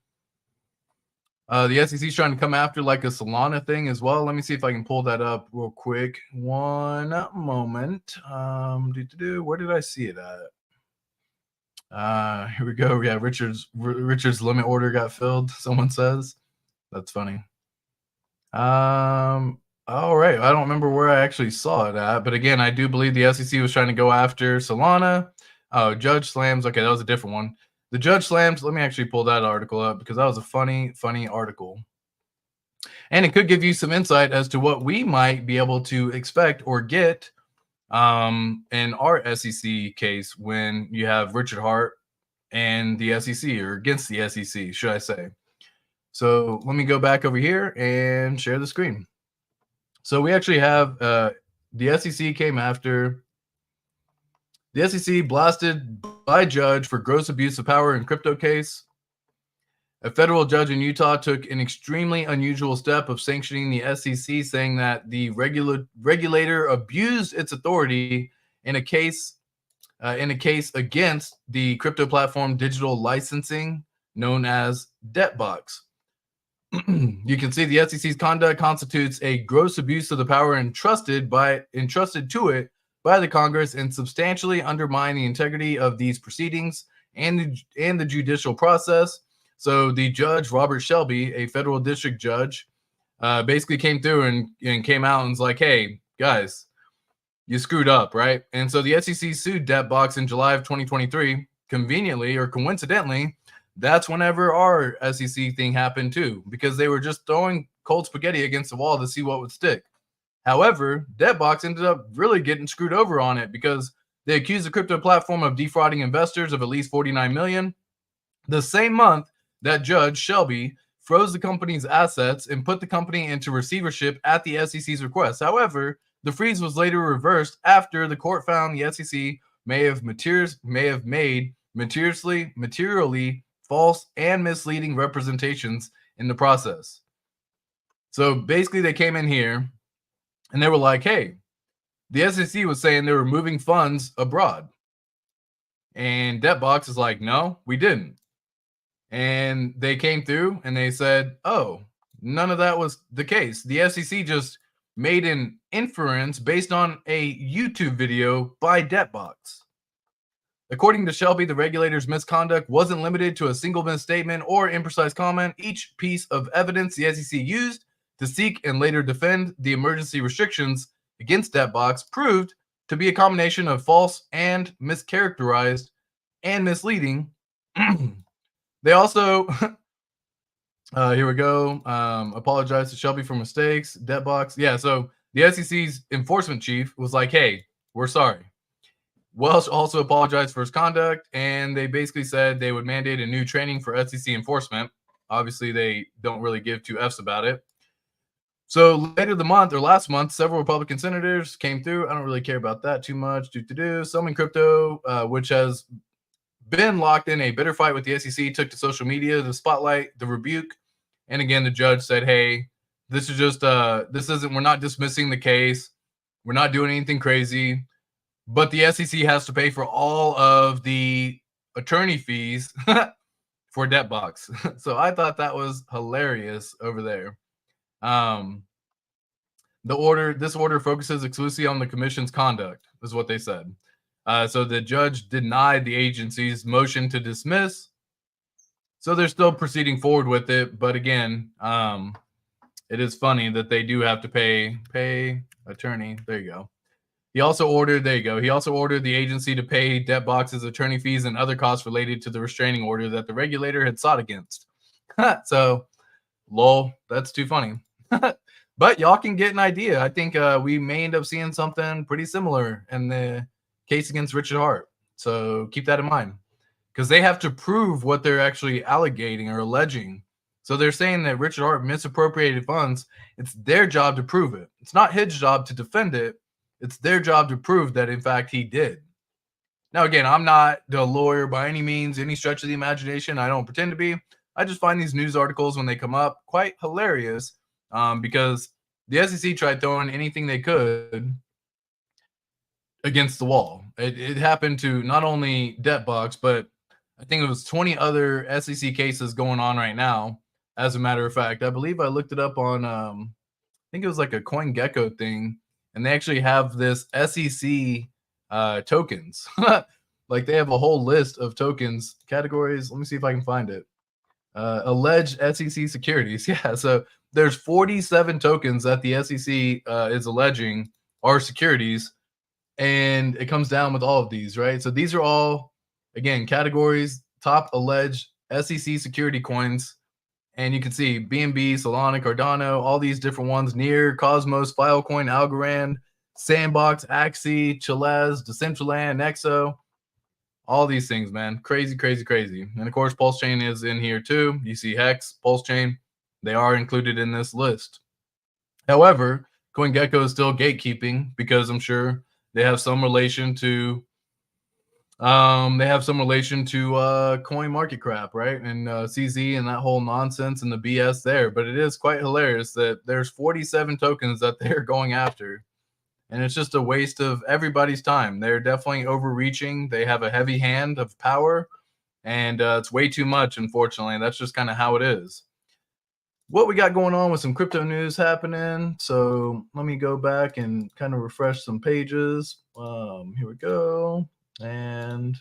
The SEC is trying to come after like a Solana thing as well. Let me see if I can pull that up real quick. One moment. Where did I see it at? Here we go. Yeah, Richard's limit order got filled. Someone says that's funny. All right. I don't remember where I actually saw it at, but again, I do believe the SEC was trying to go after Solana. Oh, Judge slams. Okay, that was a different one. The Judge slams. Let me actually pull that article up because that was a funny article. And it could give you some insight as to what we might be able to expect or get in our SEC case when you have Richard Hart and the SEC, or against the SEC, should I say. So let me go back over here and share the screen. So we actually have the SEC came after. The SEC blasted by judge for gross abuse of power in crypto case. A federal judge in Utah took an extremely unusual step of sanctioning the SEC, saying that the regulator abused its authority in a case against the crypto platform digital licensing known as DebtBox. You can see the SEC's conduct constitutes a gross abuse of the power entrusted to it by the Congress and substantially undermine the integrity of these proceedings and the judicial process. So the judge, Robert Shelby, a federal district judge, basically came through and came out and was like, hey, guys, you screwed up, right? And so the SEC sued DebtBox in July of 2023. Conveniently or coincidentally, that's whenever our SEC thing happened too, because they were just throwing cold spaghetti against the wall to see what would stick. However, DebtBox ended up really getting screwed over on it because they accused the crypto platform of defrauding investors of at least $49 million. The same month that Judge Shelby froze the company's assets and put the company into receivership at the SEC's request. However, the freeze was later reversed after the court found the SEC may have made materially false and misleading representations in the process. So basically, they came in here and they were like, hey, the SEC was saying they were moving funds abroad. And DebtBox is like, no, we didn't. And they came through and they said, oh, none of that was the case. The SEC just made an inference based on a YouTube video by DebtBox. According to Shelby, the regulator's misconduct wasn't limited to a single misstatement or imprecise comment. Each piece of evidence the SEC used to seek and later defend the emergency restrictions against DebtBox proved to be a combination of false and mischaracterized and misleading. They also, here we go, apologize to Shelby for mistakes, DebtBox. Yeah, so the SEC's enforcement chief was like, hey, we're sorry. Welsh also apologized for his conduct, and they basically said they would mandate a new training for SEC enforcement. Obviously, they don't really give two Fs about it. So later the month or last month, several Republican senators came through. I don't really care about that too much. Some in crypto, which has been locked in a bitter fight with the SEC, took to social media to spotlight the rebuke. And again, the judge said, hey, this is just, we're not dismissing the case. We're not doing anything crazy. But the SEC has to pay for all of the attorney fees for DebtBox. So I thought that was hilarious over there. This order focuses exclusively on the commission's conduct, is what they said. So the judge denied the agency's motion to dismiss. So they're still proceeding forward with it. But again, it is funny that they do have to pay attorney. There you go. He also ordered the agency to pay DebtBox's attorney fees and other costs related to the restraining order that the regulator had sought against. So, lol, that's too funny. But y'all can get an idea. I think we may end up seeing something pretty similar in the case against Richard Hart. So keep that in mind, because they have to prove what they're actually alleging or alleging. So they're saying that Richard Hart misappropriated funds. It's their job to prove it. It's not his job to defend it. It's their job to prove that, in fact, he did. Now, again, I'm not the lawyer by any means, any stretch of the imagination. I don't pretend to be. I just find these news articles when they come up quite hilarious because the SEC tried throwing anything they could against the wall. It happened to not only DebtBox, but I think it was 20 other SEC cases going on right now. As a matter of fact, I believe I looked it up on, I think it was like a CoinGecko thing. And they actually have this SEC tokens. Like they have a whole list of tokens categories. Let me see if I can find it. Alleged SEC securities. Yeah, so there's 47 tokens that the SEC is alleging are securities. And it comes down with all of these, right? So these are all, again, categories, top alleged SEC security coins. And you can see BNB, Solana, Cardano, all these different ones, Near, Cosmos, Filecoin, Algorand, Sandbox, Axie, Chelez, Decentraland, Nexo, all these things, man. Crazy, crazy, crazy. And of course, Pulse Chain is in here too. You see HEX, Pulse Chain, they are included in this list. However, CoinGecko is still gatekeeping because I'm sure they have some relation to coin market crap, right? And CZ and that whole nonsense and the BS there. But it is quite hilarious that there's 47 tokens that they're going after. And it's just a waste of everybody's time. They're definitely overreaching. They have a heavy hand of power. And it's way too much, unfortunately. That's just kind of how it is. what we got going on with some crypto news happening. So let me go back and kind of refresh some pages. Here we go. And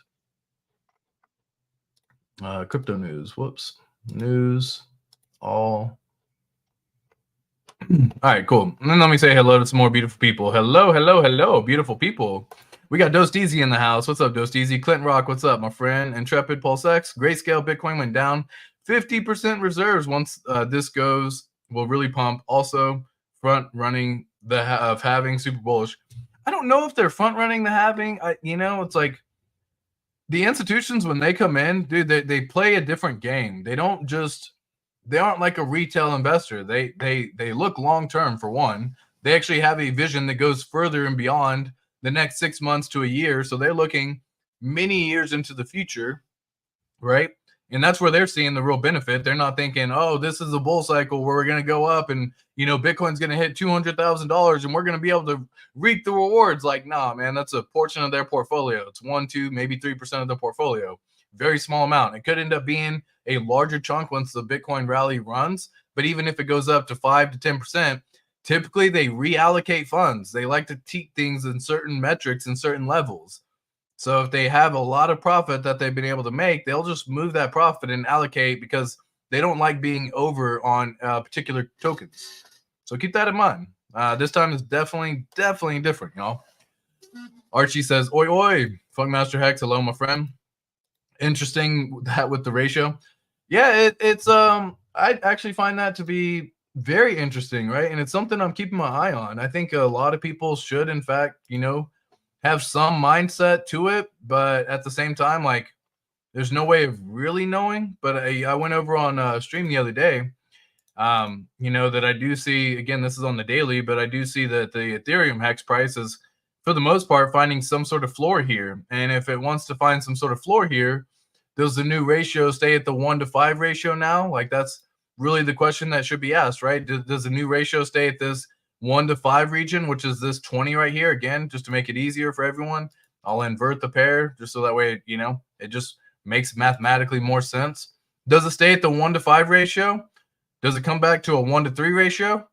crypto news. Whoops. News. All. All right, cool. And then let me say hello to some more beautiful people. Hello, hello, hello, beautiful people. We got Dosteezy in the house. What's up, Dosteezy? Clinton Rock, what's up, my friend? Intrepid PulseX. Grayscale Bitcoin went down 50% reserves. Once this goes, will really pump. Also, front running the of halving, super bullish. I don't know if they're front running the halving. It's like the institutions when they come in, dude, they play a different game. They aren't like a retail investor. They look long term for one. They actually have a vision that goes further and beyond the next 6 months to a year. So they're looking many years into the future, right? And that's where they're seeing the real benefit. They're not thinking, oh, this is a bull cycle where we're going to go up and, Bitcoin's going to hit $200,000 and we're going to be able to reap the rewards. Like, nah, man, that's a portion of their portfolio. It's 1, 2, maybe 3% of the portfolio. Very small amount. It could end up being a larger chunk once the Bitcoin rally runs. But even if it goes up to 5 to 10%, typically they reallocate funds. They like to keep things in certain metrics and certain levels. So if they have a lot of profit that they've been able to make, they'll just move that profit and allocate because they don't like being over on particular tokens. So keep that in mind. This time is definitely different, y'all. Archie says, oi, oi, Funkmaster Hex. Hello, my friend. Interesting that with the ratio. Yeah, it's I actually find that to be very interesting, right? And it's something I'm keeping my eye on. I think a lot of people should, in fact, have some mindset to it, but at the same time, like, there's no way of really knowing. But I went over on stream the other day, that I do see, again, this is on the daily, but I do see that the Ethereum hex price is, for the most part, finding some sort of floor here. And if it wants to find some sort of floor here, does the new ratio stay at the 1 to 5 ratio now? Like, that's really the question that should be asked, right? Does the new ratio stay at this 1 to 5 region, which is this 20 right here? Again, just to make it easier for everyone, I'll invert the pair just so that way, it just makes mathematically more sense. Does it stay at the 1 to 5 ratio? Does it come back to a 1 to 3 ratio?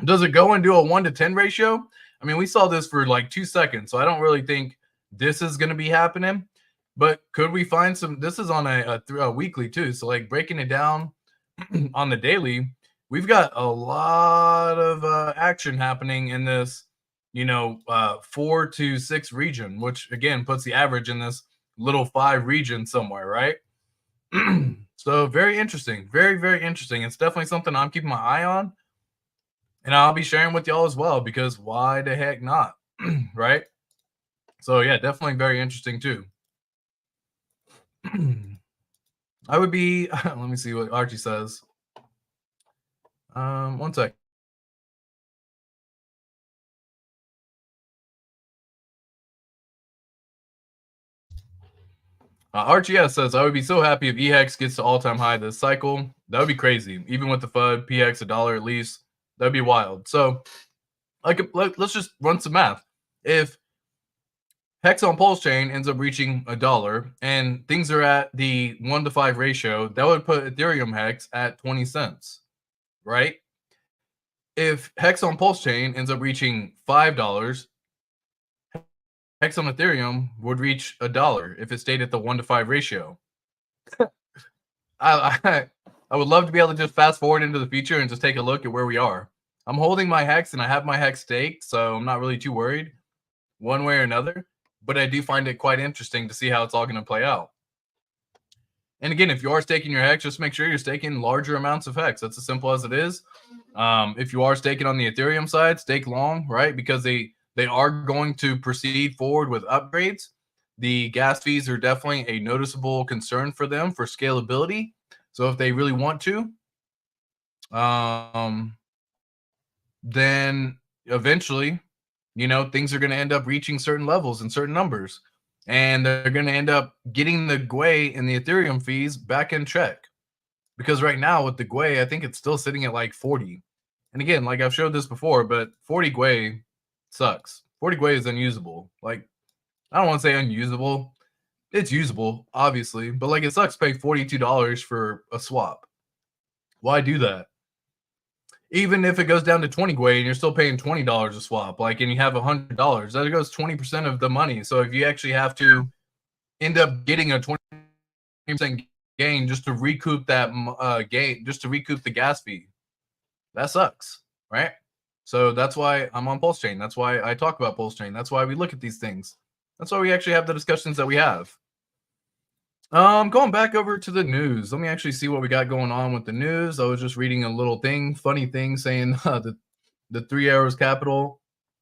Does it go and do a 1 to 10 ratio? I mean, we saw this for like 2 seconds, so I don't really think this is going to be happening. But could we find some? This is on a weekly too, so like breaking it down on the daily, we've got a lot of action happening in this, 4 to 6 region, which again puts the average in this little 5 region somewhere, right? So very interesting, very, very interesting. It's definitely something I'm keeping my eye on, and I'll be sharing with y'all as well, because why the heck not? Right? So yeah, definitely very interesting too. I would be, let me see what Archie says. One sec. RGS says, I would be so happy if HEX gets to all-time high this cycle. That would be crazy. Even with the FUD, PX $1 at least. That'd be wild. So let's just run some math. If HEX on Pulse Chain ends up reaching $1 and things are at the 1 to 5 ratio, that would put Ethereum HEX at 20 cents, right? If HEX on Pulse Chain ends up reaching $5, HEX on Ethereum would reach $1 if it stayed at the 1 to 5 ratio. I would love to be able to just fast forward into the future and just take a look at where we are. I'm holding my HEX and I have my HEX staked, so I'm not really too worried one way or another. But I do find it quite interesting to see how it's all going to play out. And again, if you are staking your HEX, just make sure you're staking larger amounts of HEX. That's as simple as it is. If you are staking on the Ethereum side, stake long, right? Because they are going to proceed forward with upgrades. The gas fees are definitely a noticeable concern for them for scalability. So if they really want to, then eventually, things are going to end up reaching certain levels and certain numbers. And they're going to end up getting the GUI and the Ethereum fees back in check. Because right now with the GUI, I think it's still sitting at like 40. And again, like I've showed this before, but 40 GUI sucks. 40 GUI is unusable. Like, I don't want to say unusable. It's usable, obviously, but like it sucks to pay $42 for a swap. Why do that? Even if it goes down to 20 Gwei and you're still paying $20 a swap, like, and you have $100, that goes 20% of the money. So if you actually have to end up getting a 20% gain just to recoup that gain, just to recoup the gas fee, that sucks, right? So that's why I'm on Pulse Chain. That's why I talk about Pulse Chain. That's why we look at these things. That's why we actually have the discussions that we have. Going back over to the news. Let me actually see what we got going on with the news. I was just reading a little thing, funny thing, saying the 3 Hours Capital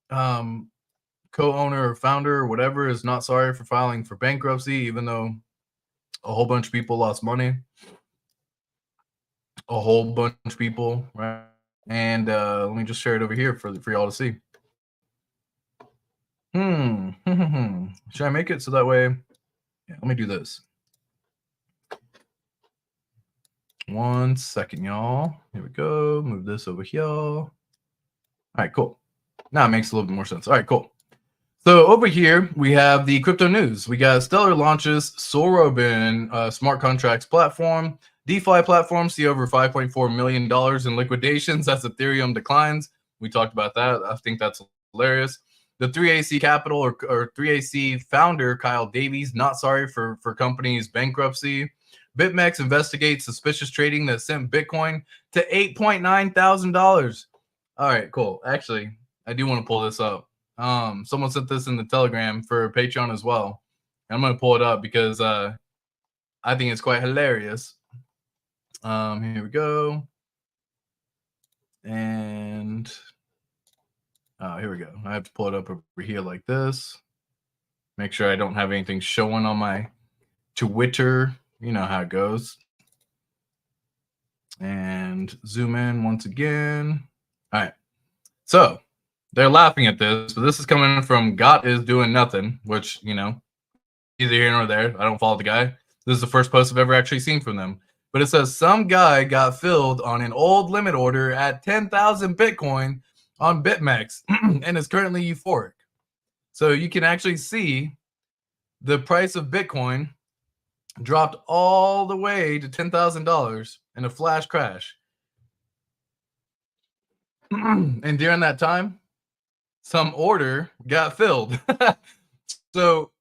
co-owner or founder or whatever is not sorry for filing for bankruptcy, even though a whole bunch of people lost money. A whole bunch of people, right? And let me just share it over here for y'all to see. Should I make it so that way? Yeah, let me do this. 1 second, y'all. Here we go. Move this over here. All right, cool. Now it makes a little bit more sense. All right, cool. So over here, we have the crypto news. We got Stellar launches Sorobin smart contracts platform. DeFi platform see over $5.4 million in liquidations as Ethereum declines. We talked about that. I think that's hilarious. The 3AC Capital or 3AC founder Kyle Davies not sorry for company's bankruptcy. BitMEX investigates suspicious trading that sent Bitcoin to $8.9 thousand. All right, cool. Actually, I do want to pull this up. Someone sent this in the Telegram for Patreon as well. I'm going to pull it up because I think it's quite hilarious. Here we go. And here we go. I have to pull it up over here like this. Make sure I don't have anything showing on my Twitter. You know how it goes. And zoom in once again. All right. So they're laughing at this, but this is coming from Got Is Doing Nothing, which, you know, neither here nor there. I don't follow the guy. This is the first post I've ever actually seen from them. But it says some guy got filled on an old limit order at 10,000 Bitcoin on BitMEX and is currently euphoric. So you can actually see the price of Bitcoin dropped all the way to $10,000 in a flash crash. And during that time, some order got filled. So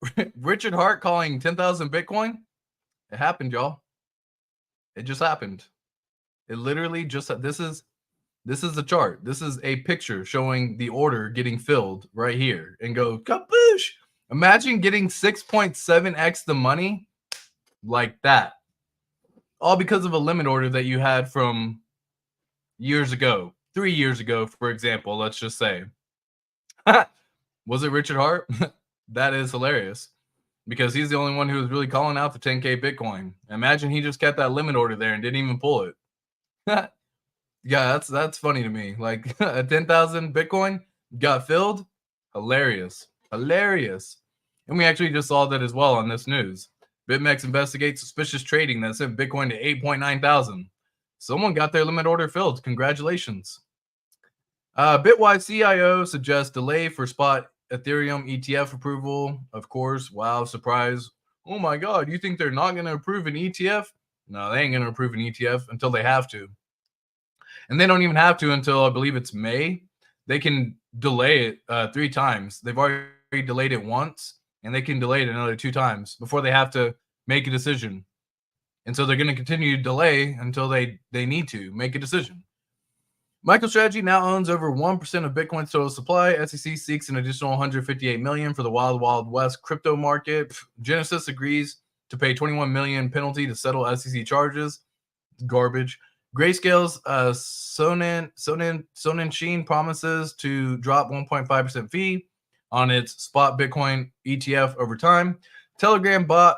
Richard Hart calling 10,000 Bitcoin, it happened, y'all. It just happened. It literally just, this is the chart. This is a picture showing the order getting filled right here and go kaboosh. Imagine getting 6.7x the money like that. All because of a limit order that you had from years ago, 3 years ago, for example, let's just say. Was it Richard Hart? That is hilarious because he's the only one who was really calling out the 10K Bitcoin. Imagine he just kept that limit order there and didn't even pull it. Yeah, that's funny to me. Like a 10,000 Bitcoin got filled. Hilarious. And we actually just saw that as well on this news. BitMEX investigates suspicious trading that sent Bitcoin to 8.9 thousand. Someone got their limit order filled. Congratulations. Bitwise CIO suggests delay for spot Ethereum ETF approval. Of course, wow, surprise. Oh my God, you think they're not going to approve an ETF? No, they ain't going to approve an ETF until they have to. And they don't even have to until I believe it's May. They can delay it 3 times. They've already delayed it once, and they can delay it another 2 times before they have to make a decision. And so they're going to continue to delay until they need to make a decision. MicroStrategy now owns over 1% of Bitcoin's total supply. SEC seeks an additional 158 million for the Wild Wild West crypto market. Genesis agrees to pay 21 million penalty to settle SEC charges. Garbage. Grayscale's Sonin Sheen promises to drop 1.5% fee on its spot Bitcoin ETF over time. Telegram bot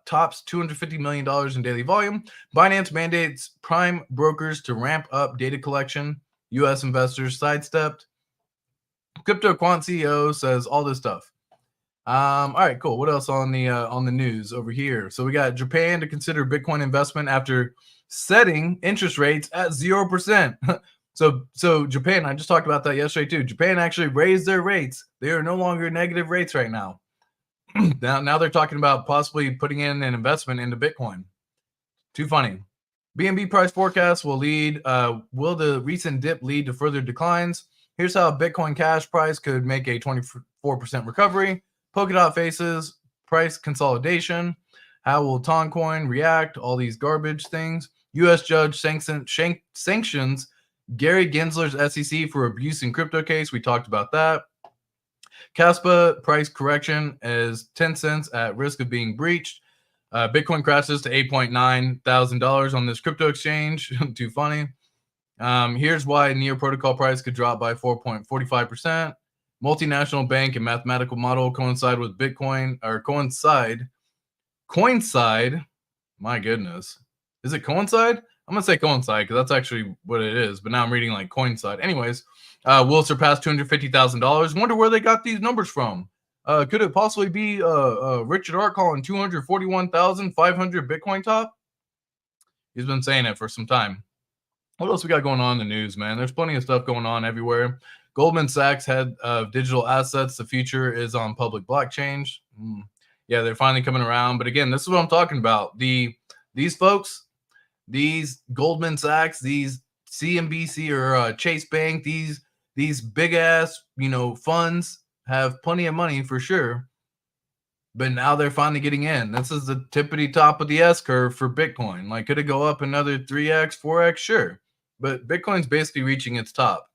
tops $250 million in daily volume. Binance mandates prime brokers to ramp up data collection. U.S. investors sidestepped. Crypto Quant CEO says all this stuff. All right, cool. What else on the news over here? So we got Japan to consider Bitcoin investment after setting interest rates at 0%. So Japan, I just talked about that yesterday too. Japan actually raised their rates. They are no longer negative rates right now. Now they're talking about possibly putting in an investment into Bitcoin. Too funny. BNB price forecast will lead. Will the recent dip lead to further declines? Here's how Bitcoin Cash price could make a 24% recovery. Polkadot faces price consolidation. How will Toncoin react? All these garbage things. U.S. judge sanctions Gary Gensler's SEC for abuse in crypto case. We talked about that. Caspa price correction is 10 cents at risk of being breached. Bitcoin crashes to $8.9 thousand on this crypto exchange. Too funny. Here's why Neo protocol price could drop by 4.45%. Multinational bank and mathematical model coincide with Bitcoin, or coincide. My goodness. Is it coincide? I'm going to say coincide because that's actually what it is. But now I'm reading like coincide. Anyways, will surpass $250,000. Wonder where they got these numbers from. Could it possibly be Richard Art calling 241,500 Bitcoin top? He's been saying it for some time. What else we got going on in the news, man? There's plenty of stuff going on everywhere. Goldman Sachs head of digital assets. The future is on public blockchain. Yeah, they're finally coming around. But again, this is what I'm talking about. These folks, these Goldman Sachs, these CNBC or Chase Bank, these big ass, funds have plenty of money for sure. But now they're finally getting in. This is the tippity top of the S curve for Bitcoin. Like, could it go up another 3x, 4x? Sure. But Bitcoin's basically reaching its top.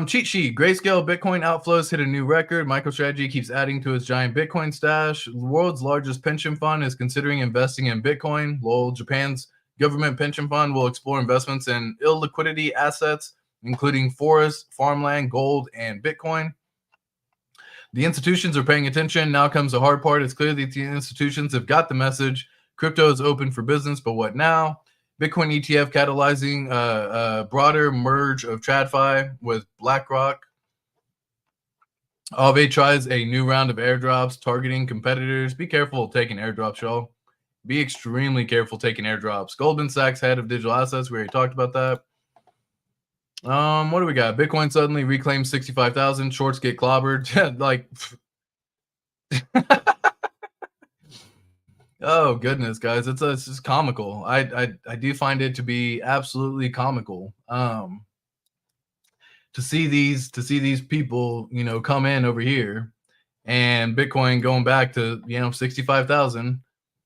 Cheat sheet. Grayscale Bitcoin outflows hit a new record. MicroStrategy keeps adding to its giant Bitcoin stash. The world's largest pension fund is considering investing in Bitcoin. Lol. Japan's government pension fund will explore investments in illiquidity assets, including forests, farmland, gold, and Bitcoin. The institutions are paying attention. Now comes the hard part. It's clear that the institutions have got the message. Crypto is open for business, but what now? Bitcoin ETF catalyzing a broader merge of TradFi with BlackRock. Aave tries a new round of airdrops targeting competitors. Be careful taking airdrops, y'all. Be extremely careful taking airdrops. Goldman Sachs head of digital assets. We already talked about that. What do we got? Bitcoin suddenly reclaims 65,000. Shorts get clobbered. Like, oh goodness, guys, it's just comical. I do find it to be absolutely comical. To see these people, come in over here, and Bitcoin going back to 65,000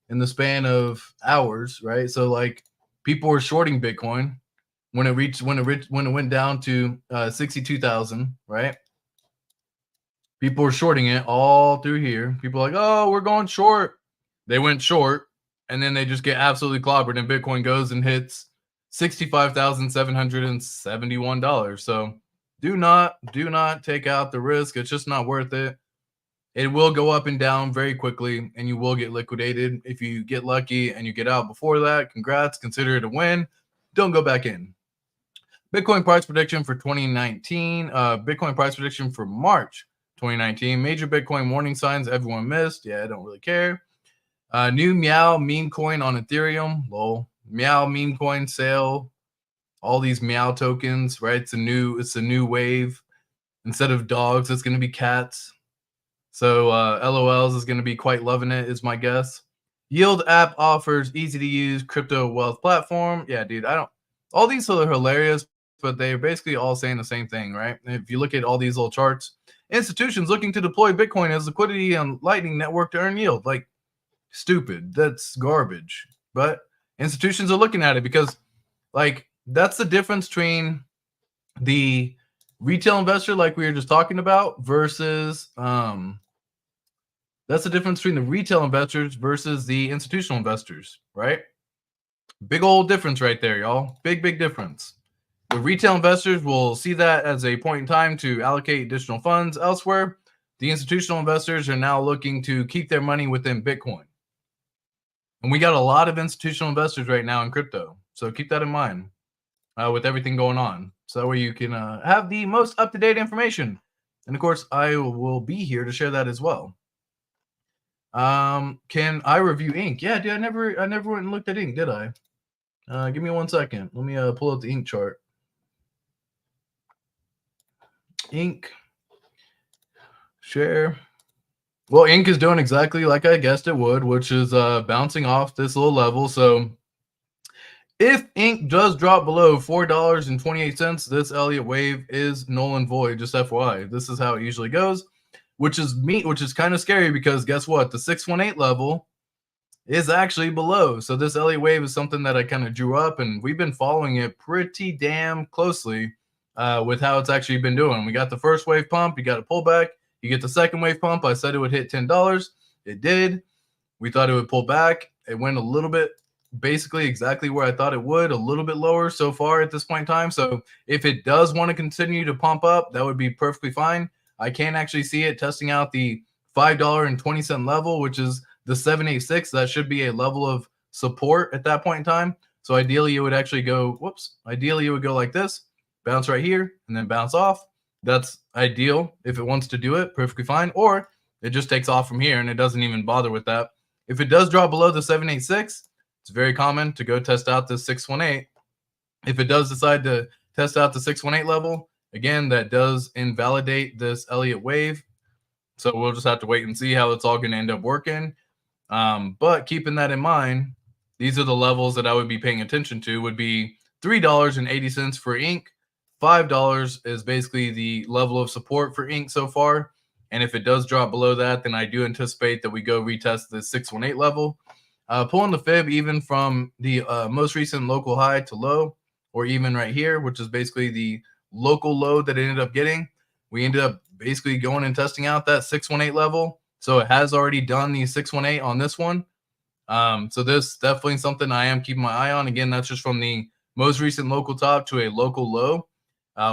in the span of hours, right? So like, people were shorting Bitcoin when it went down to 62,000, right? People were shorting it all through here. People are like, oh, we're going short. They went short, and then they just get absolutely clobbered, and Bitcoin goes and hits $65,771. So do not take out the risk. It's just not worth it. It will go up and down very quickly, and you will get liquidated. If you get lucky and you get out before that, congrats. Consider it a win. Don't go back in. Bitcoin price prediction for 2019. Bitcoin price prediction for March 2019. Major Bitcoin warning signs everyone missed. Yeah, I don't really care. New Meow meme coin on Ethereum. Lol. Meow meme coin sale. All these Meow tokens, right? It's a new wave. Instead of dogs, it's going to be cats. So LOLs is going to be quite loving it, is my guess. Yield app offers easy to use crypto wealth platform. Yeah, dude, all these are hilarious, but they're basically all saying the same thing, right? If you look at all these little charts, institutions looking to deploy Bitcoin as liquidity on Lightning Network to earn yield. Like, stupid. That's garbage. But institutions are looking at it because, like, that's the difference between the retail investor, like we were just talking about, versus that's the difference between the retail investors versus the institutional investors, right? Big old difference right there, y'all. Big difference. The retail investors will see that as a point in time to allocate additional funds elsewhere. The institutional investors are now looking to keep their money within Bitcoin. And we got a lot of institutional investors right now in crypto. So keep that in mind with everything going on. So that way you can have the most up-to-date information. And of course, I will be here to share that as well. Can I review ink? Yeah, dude, I never went and looked at ink, did I? Give me 1 second. Let me pull up the ink chart. Ink. Share. Well, ink is doing exactly like I guessed it would, which is bouncing off this little level. So If ink does drop below $4.28, this Elliott wave is null and void. Just FYI, this is how it usually goes, which is kind of scary because guess what? The 618 level is actually below. So this Elliott wave is something that I kind of drew up, and we've been following it pretty damn closely with how it's actually been doing. We got the first wave pump, you got a pullback, you get the second wave pump. I said it would hit $10. It did. We thought it would pull back. It went a little bit, basically exactly where I thought it would, a little bit lower so far at this point in time. So if it does want to continue to pump up, that would be perfectly fine. I can actually see it testing out the $5.20 level, which is the 786. That should be a level of support at that point in time. So ideally, it would actually go, ideally, it would go like this, bounce right here, and then bounce off. That's ideal if it wants to do it, perfectly fine. Or it just takes off from here and it doesn't even bother with that. If it does drop below the 786, it's very common to go test out the 618. If it does decide to test out the 618 level, again, that does invalidate this Elliott wave. So we'll just have to wait and see how it's all going to end up working. But keeping that in mind, these are the levels that I would be paying attention to. Would be $3.80 for ink. $5 is basically the level of support for ink so far. And if it does drop below that, then I do anticipate that we go retest the 618 level. Pulling the fib even from the most recent local high to low, or even right here, which is basically the local low that it ended up getting. We ended up basically going and testing out that 618 level. So it has already done the 618 on this one. So this definitely something I am keeping my eye on. Again, that's just from the most recent local top to a local low.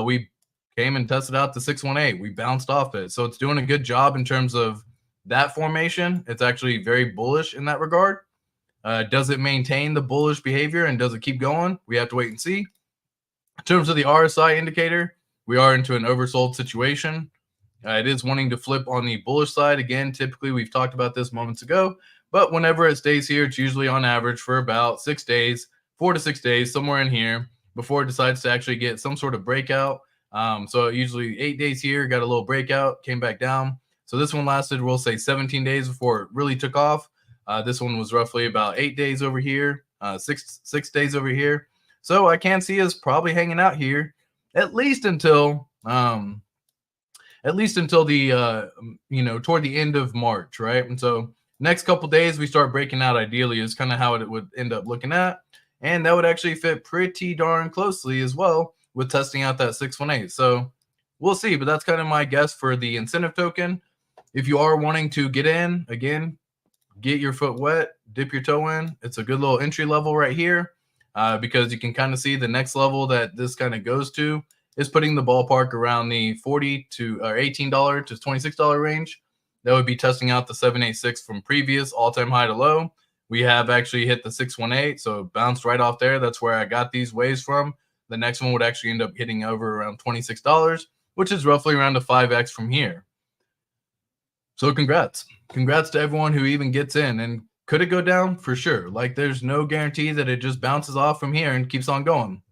We came and tested out the 618. We bounced off it. So it's doing a good job in terms of that formation. It's actually very bullish in that regard. Does it maintain the bullish behavior and does it keep going? We have to wait and see. In terms of the RSI indicator, we are into an oversold situation. It is wanting to flip on the bullish side. Again, typically we've talked about this moments ago, but whenever it stays here, it's usually on average for about 6 days, 4 to 6 days, somewhere in here before it decides to actually get some sort of breakout. So usually 8 days here, got a little breakout, came back down. So this one lasted, we'll say 17 days before it really took off. This one was roughly about 8 days over here, 6 days over here. So I can see us probably hanging out here at least until the toward the end of March, right? And so next couple days we start breaking out ideally is kind of how it would end up looking at. And that would actually fit pretty darn closely as well with testing out that 618. So we'll see, but that's kind of my guess for the incentive token. If you are wanting to get in, again, get your foot wet, dip your toe in. It's a good little entry level right here because you can kind of see the next level that this kind of goes to is putting the ballpark around the $18 to $26 range. That would be testing out the 786 from previous all-time high to low. We have actually hit the 618, so it bounced right off there. That's where I got these waves from. The next one would actually end up hitting over around $26, which is roughly around a 5x from here. So congrats to everyone who even gets in. And could it go down? For sure. Like there's no guarantee that it just bounces off from here and keeps on going.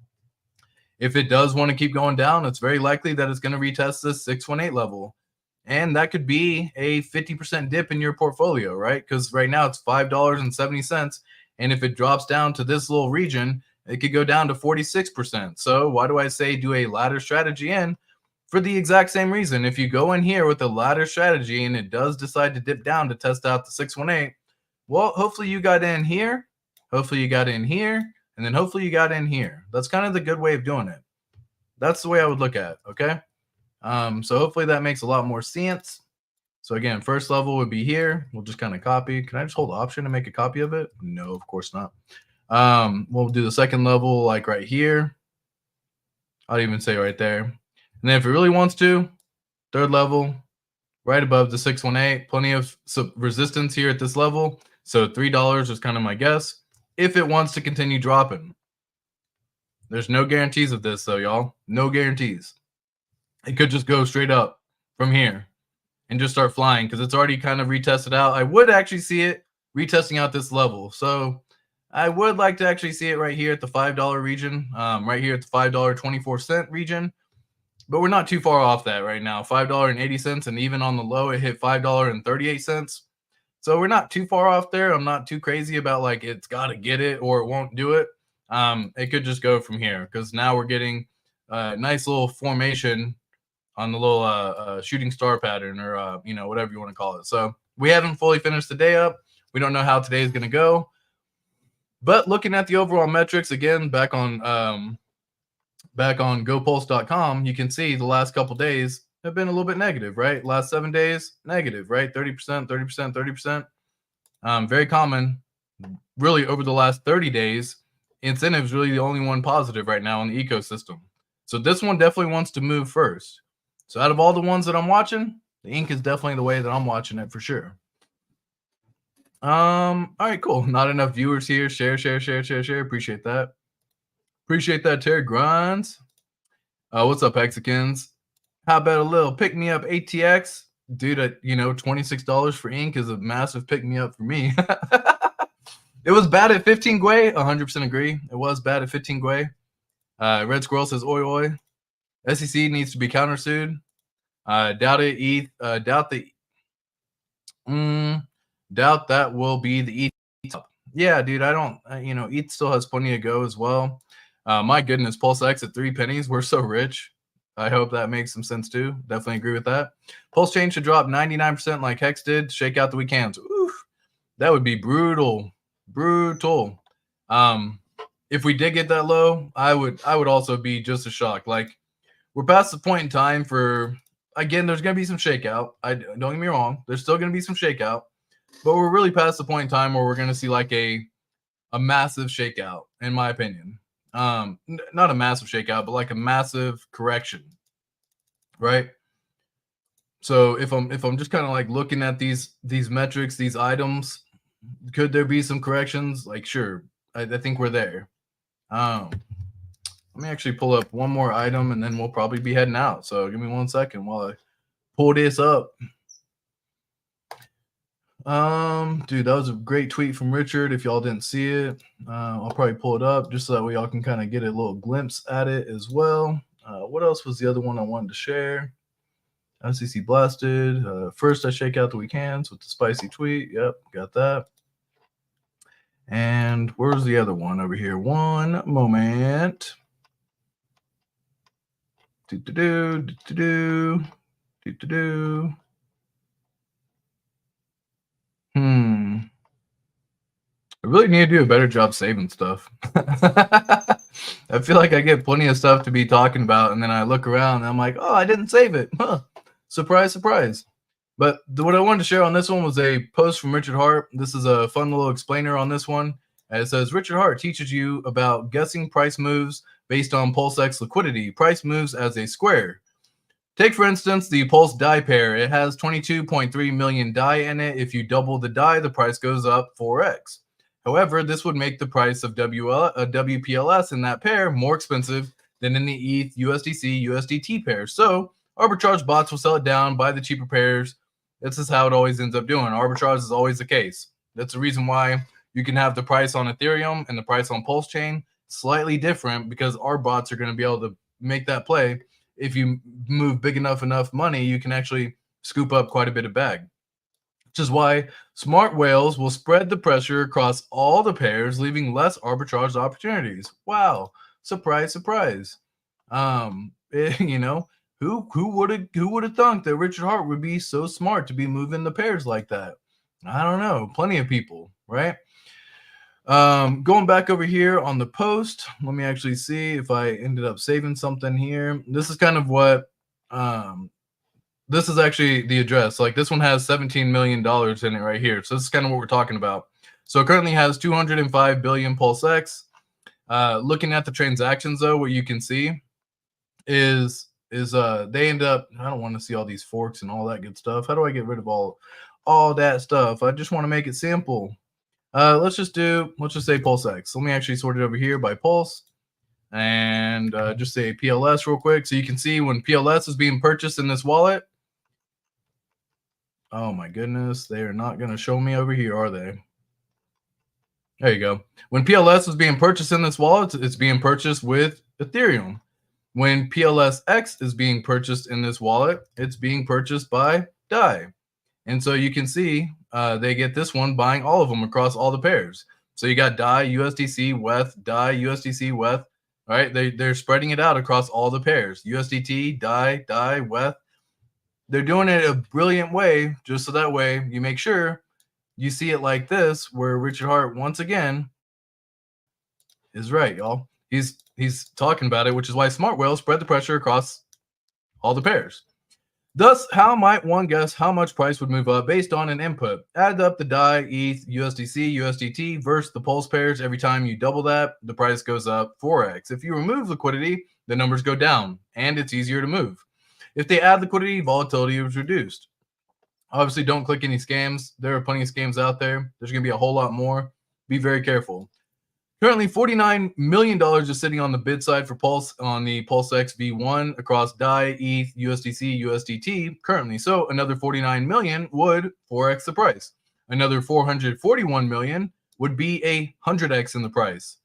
If it does want to keep going down, it's very likely that it's going to retest this 618 level. And that could be a 50% dip in your portfolio, right? Because right now it's $5.70. And if it drops down to this little region, it could go down to 46%. So why do I say do a ladder strategy in? For the exact same reason. If you go in here with a ladder strategy and it does decide to dip down to test out the 618, well, hopefully you got in here. Hopefully you got in here. And then hopefully you got in here. That's kind of the good way of doing it. That's the way I would look at it, okay? So hopefully that makes a lot more sense. So again, first level would be here. We'll just kind of copy. Can I just hold Option to make a copy of it? No, of course not. We'll do the second level like right here. I'll even say right there. And then if it really wants to, third level, right above the 618, plenty of resistance here at this level. So $3 is kind of my guess. If it wants to continue dropping. There's no guarantees of this though, y'all. No guarantees. It could just go straight up from here and just start flying because it's already kind of retested out. I would actually see it retesting out this level. So I would like to actually see it right here at the $5 region, right here at the $5.24 region. But we're not too far off that right now. $5.80, and even on the low, it hit $5.38. So we're not too far off there. I'm not too crazy about like it's got to get it or it won't do it. it could just go from here, because now we're getting a nice little formation on the little shooting star pattern, or you know, whatever you want to call it. So we haven't fully finished the day up. We don't know how today is going to go. But looking at the overall metrics again, back on GoPulse.com, you can see the last couple days have been a little bit negative, right? Last 7 days, negative, right? 30%, 30%, 30%. Very common. Really, over the last 30 days, incentive's really the only one positive right now in the ecosystem. So this one definitely wants to move first. So out of all the ones that I'm watching, the ink is definitely the way that I'm watching it for sure. All right, cool. Not enough viewers here. Share. Appreciate that. Appreciate that, Terry Grinds. What's up, Hexicans? How about a little pick me up ATX? Dude, you know, $26 for ink is a massive pick me up for me. It was bad at 15 Gwei. 100% agree. It was bad at 15 Gwei. Red Squirrel says oi oi. SEC needs to be countersued. Doubt it. ETH. Doubt that will be the ETH. Yeah, dude. I don't. You know, ETH still has plenty to go as well. My goodness, PulseX at 3 pennies. We're so rich. I hope that makes some sense too. Definitely agree with that. Pulse chain should drop 99% like Hex did. Shake out the weekends. Oof, that would be brutal. Brutal. If we did get that low, I would also be just as shocked. Like, we're past the point in time for, again, there's gonna be some shakeout. Don't get me wrong, there's still gonna be some shakeout, but we're really past the point in time where we're gonna see like a massive shakeout, in my opinion. Not a massive shakeout, but like a massive correction, right? So if I'm just kind of like looking at these metrics, these items, could there be some corrections? Like, sure, I think we're there. Let me actually pull up one more item, and then we'll probably be heading out. So give me 1 second while I pull this up. Dude, that was a great tweet from Richard. If y'all didn't see it, I'll probably pull it up just so that way y'all can kind of get a little glimpse at it as well. What else was the other one I wanted to share? SEC blasted. First, I shake out the weekends with the spicy tweet. Yep, got that. And where's the other one over here? One moment. I really need to do a better job saving stuff. I feel like I get plenty of stuff to be talking about, and then I look around and I'm like, oh, I didn't save it. Huh. Surprise, surprise. But what I wanted to share on this one was a post from Richard Hart. This is a fun little explainer on this one. And it says, Richard Hart teaches you about guessing price moves based on PulseX liquidity. Price moves as a square. Take, for instance, the Pulse die pair. It has 22.3 million die in it. If you double the die, the price goes up 4x. However, this would make the price of WPLS in that pair more expensive than in the ETH, USDC, USDT pair. So arbitrage bots will sell it down, buy the cheaper pairs. This is how it always ends up doing. Arbitrage is always the case. That's the reason why you can have the price on Ethereum and the price on Pulse Chain slightly different, because our bots are going to be able to make that play. If you move big enough money, you can actually scoop up quite a bit of bag. Which is why smart whales will spread the pressure across all the pairs, leaving less arbitrage opportunities. Wow. Surprise, surprise. You know, who would have thunk that Richard Hart would be so smart to be moving the pairs like that? I don't know. Plenty of people, right? Going back over here on the post, let me actually see if I ended up saving something here. This is kind of what this is actually the address. Like, this one has $17 million in it right here. So this is kind of what we're talking about. So it currently has 205 billion PulseX. Looking at the transactions though, what you can see is they end up, I don't want to see all these forks and all that good stuff. How do I get rid of all that stuff? I just want to make it simple. Let's just say PulseX. Let me actually sort it over here by Pulse, and just say PLS real quick, so you can see when PLS is being purchased in this wallet. Oh my goodness, they are not going to show me over here, are they? There you go. When PLS is being purchased in this wallet, it's being purchased with Ethereum. When PLSX is being purchased in this wallet, it's being purchased by DAI. And so you can see they get this one buying all of them across all the pairs. So you got DAI, USDC, WETH, DAI, USDC, WETH. All right, they're spreading it out across all the pairs. USDT, DAI, WETH. They're doing it a brilliant way, just so that way you make sure you see it like this, where Richard Hart once again is right, y'all. He's talking about it, which is why smart whales spread the pressure across all the pairs. Thus, how might one guess how much price would move up based on an input? Add up the DAI, ETH, USDC, USDT versus the pulse pairs. Every time you double that, the price goes up 4x. If you remove liquidity, the numbers go down, and it's easier to move. If they add liquidity, volatility is reduced. Obviously, don't click any scams. There are plenty of scams out there. There's going to be a whole lot more. Be very careful. Currently, $49 million is sitting on the bid side for Pulse on the PLSX V1 across DAI, ETH, USDC, USDT currently. So another $49 million would 4x the price. Another $441 million would be a 100x in the price.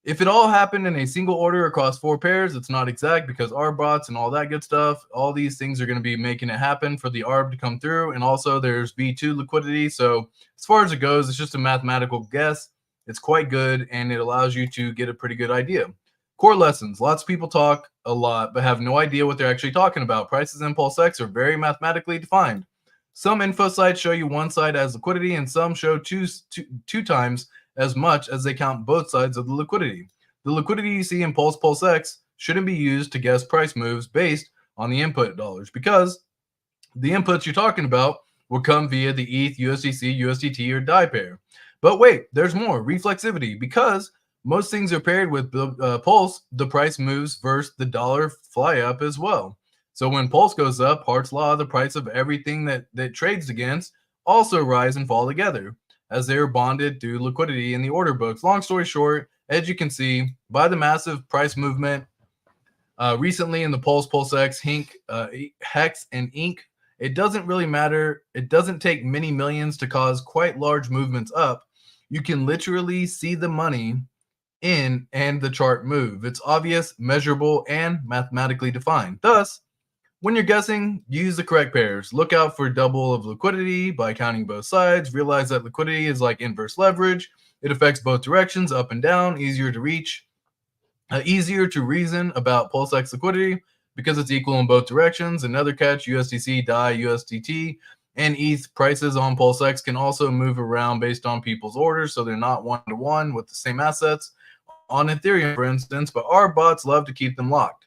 If it all happened in a single order across 4 pairs, it's not exact because ARB bots and all that good stuff, all these things are going to be making it happen for the ARB to come through. And also there's V2 liquidity. So as far as it goes, it's just a mathematical guess. It's quite good, and it allows you to get a pretty good idea. Core lessons. Lots of people talk a lot, but have no idea what they're actually talking about. Prices in PLSX are very mathematically defined. Some info sites show you one side as liquidity, and some show two times as much as they count both sides of the liquidity. The liquidity you see in PLSX shouldn't be used to guess price moves based on the input dollars, because the inputs you're talking about will come via the ETH, USDC, USDT, or DAI pair. But wait, there's more. Reflexivity. Because most things are paired with Pulse, the price moves versus the dollar fly up as well. So when Pulse goes up, Hart's law, the price of everything that trades against also rise and fall together, as they are bonded through liquidity in the order books. Long story short, as you can see, by the massive price movement recently in the PLSX, HEX, and INC, it doesn't really matter. It doesn't take many millions to cause quite large movements up. You can literally see the money in and the chart move. It's obvious, measurable, and mathematically defined. Thus, when you're guessing, use the correct pairs. Look out for double of liquidity by counting both sides. Realize that liquidity is like inverse leverage. It affects both directions, up and down, easier to reach, easier to reason about PLSX liquidity because it's equal in both directions. Another catch, USDC, DAI, USDT, and ETH prices on PLSX can also move around based on people's orders, so they're not one-to-one with the same assets on Ethereum, for instance, but our bots love to keep them locked.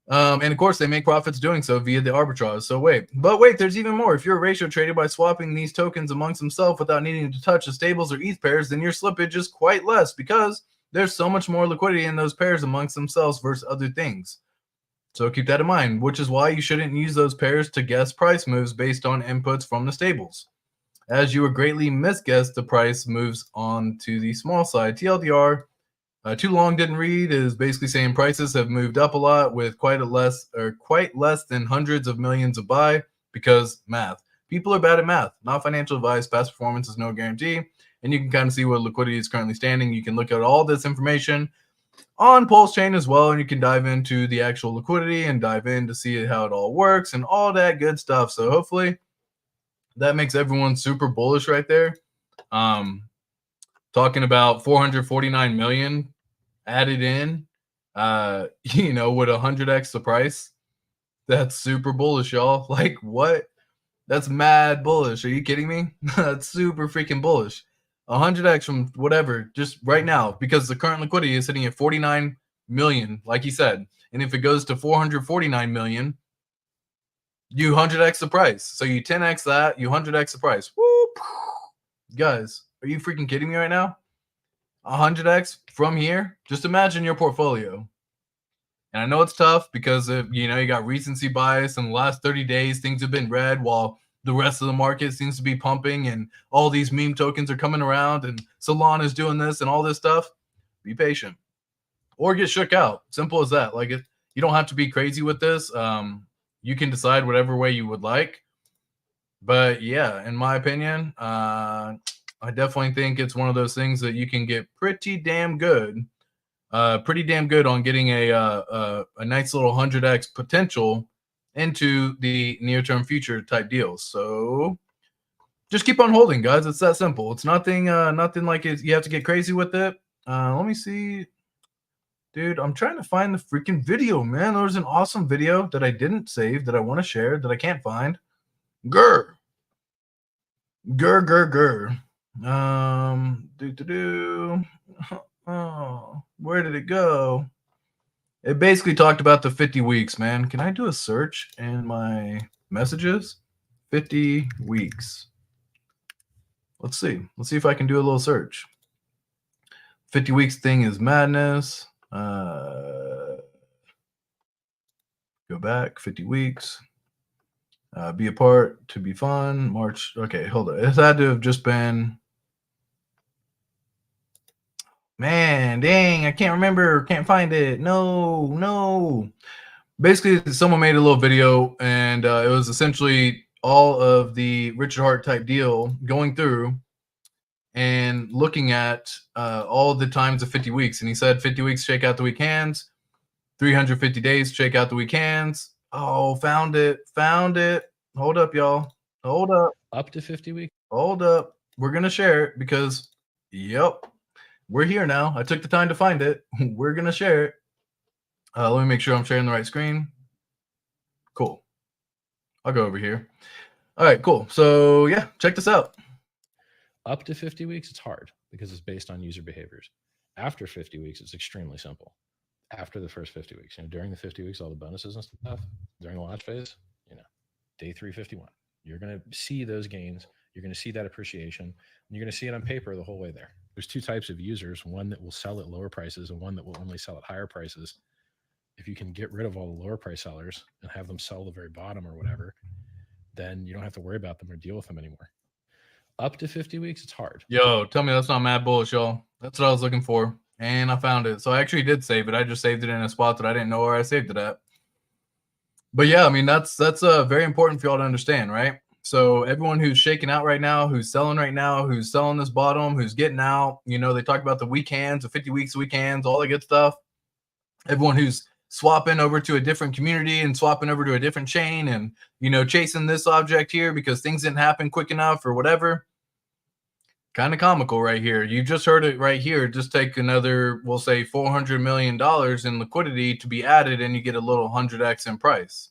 And of course, they make profits doing so via the arbitrage. So wait, there's even more. If you're a ratio trader by swapping these tokens amongst themselves without needing to touch the stables or ETH pairs, then your slippage is quite less because there's so much more liquidity in those pairs amongst themselves versus other things. So keep that in mind, which is why you shouldn't use those pairs to guess price moves based on inputs from the stables, as you would greatly misguess the price moves on to the small side. TLDR, too long didn't read, is basically saying prices have moved up a lot with quite less than hundreds of millions of buy because math. People are bad at math, not financial advice. Past performance is no guarantee. And you can kind of see where liquidity is currently standing. You can look at all this information on Pulse Chain as well, and you can dive into the actual liquidity and dive in to see how it all works and all that good stuff. So hopefully that makes everyone super bullish right there. Talking about 449 million added in, with 100x the price. That's super bullish, y'all. Like, what? That's mad bullish. Are you kidding me? That's super freaking bullish. 100x from whatever, just right now, because the current liquidity is sitting at 49 million, like he said. And if it goes to 449 million, you 100x the price. So you 10x that, you 100x the price. Whoop. Guys, are you freaking kidding me right now? 100x from here? Just imagine your portfolio. And I know it's tough because you got recency bias. In the last 30 days, things have been red while the rest of the market seems to be pumping, and all these meme tokens are coming around, and Solana is doing this and all this stuff. Be patient or get shook out. Simple as that. Like, you don't have to be crazy with this. You can decide whatever way you would like. But yeah, in my opinion, I definitely think it's one of those things that you can get pretty damn good on getting a nice little 100x potential into the near-term future type deals. So just keep on holding, guys. It's that simple. It's nothing nothing like you have to get crazy with it. Let me see. Dude, I'm trying to find the freaking video, man. There was an awesome video that I didn't save that I want to share that I can't find. Grr. Oh, where did it go? It basically talked about the 50 weeks, man. Can I do a search in my messages? 50 weeks. Let's see. Let's see if I can do a little search. 50 weeks thing is madness. Go back. 50 weeks. Be a part to be fun. March. Okay, hold on. It had to have just been. Man, dang, I can't remember. Can't find it. No. Basically, someone made a little video, and it was essentially all of the Richard Hart type deal going through and looking at all the times of 50 weeks. And he said 50 weeks, shake out the weak hands. 350 days, shake out the weak hands. Oh, found it. Hold up, y'all. Hold up. Up to 50 weeks? Hold up. We're going to share it because, yep, we're here now. I took the time to find it. We're going to share it. Let me make sure I'm sharing the right screen. Cool. I'll go over here. All right, cool. So, yeah, check this out. Up to 50 weeks, it's hard because it's based on user behaviors. After 50 weeks, it's extremely simple. After the first 50 weeks, during the 50 weeks, all the bonuses and stuff, during the launch phase, day 351, you're going to see those gains. You're going to see that appreciation. And you're going to see it on paper the whole way there. There's two types of users, one that will sell at lower prices and one that will only sell at higher prices. If you can get rid of all the lower price sellers and have them sell the very bottom or whatever, then you don't have to worry about them or deal with them anymore. Up to 50 weeks, it's hard. Yo, tell me that's not mad bullish, y'all. That's what I was looking for. And I found it. So I actually did save it. I just saved it in a spot that I didn't know where I saved it at. But yeah, I mean, that's very important for y'all to understand, right? So everyone who's shaking out right now, who's selling right now, who's selling this bottom, who's getting out, they talk about the weak hands, the 50 weeks weak hands, all the good stuff. Everyone who's swapping over to a different community and swapping over to a different chain and, chasing this object here because things didn't happen quick enough or whatever. Kind of comical right here. You just heard it right here. Just take another, we'll say $400 million in liquidity to be added and you get a little 100x in price.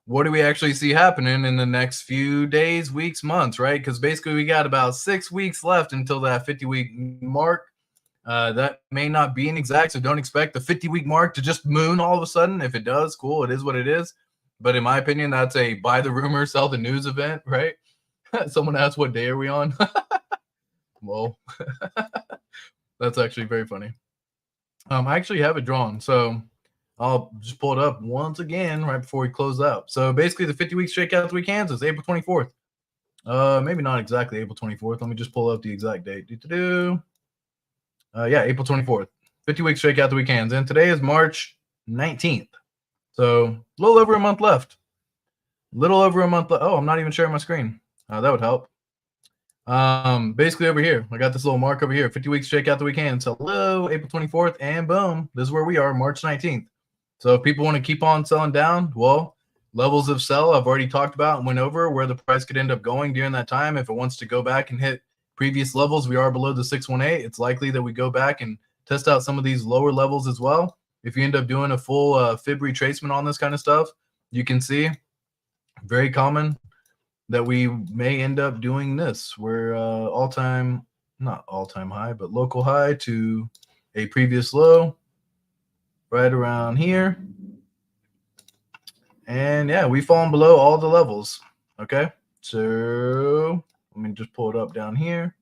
What do we actually see happening in the next few days, weeks, months, right? Because basically we got about 6 weeks left until that 50-week mark. That may not be an exact, so don't expect the 50-week mark to just moon all of a sudden. If it does, cool, it is what it is. But in my opinion, that's a buy the rumor, sell the news event, right? Someone asked what day are we on? Well, that's actually very funny. I actually have it drawn, so I'll just pull it up once again right before we close out. So basically the 50 weeks shakeout the week hands is April 24th. Maybe not exactly April 24th. Let me just pull up the exact date. Yeah, April 24th. 50 weeks shakeout the week hands. And today is March 19th. So a little over a month left. Oh, I'm not even sharing my screen. That would help. Basically over here, I got this little mark over here. 50 weeks shakeout the week hands. Hello, April 24th, and boom, this is where we are, March 19th. So if people want to keep on selling down, well, levels of sell I've already talked about and went over where the price could end up going during that time. If it wants to go back and hit previous levels, we are below the 618. It's likely that we go back and test out some of these lower levels as well. If you end up doing a full fib retracement on this kind of stuff, you can see very common that we may end up doing this where not all-time high, but local high to a previous low right around here. And yeah, we've fallen below all the levels. Okay, so let me just pull it up down here.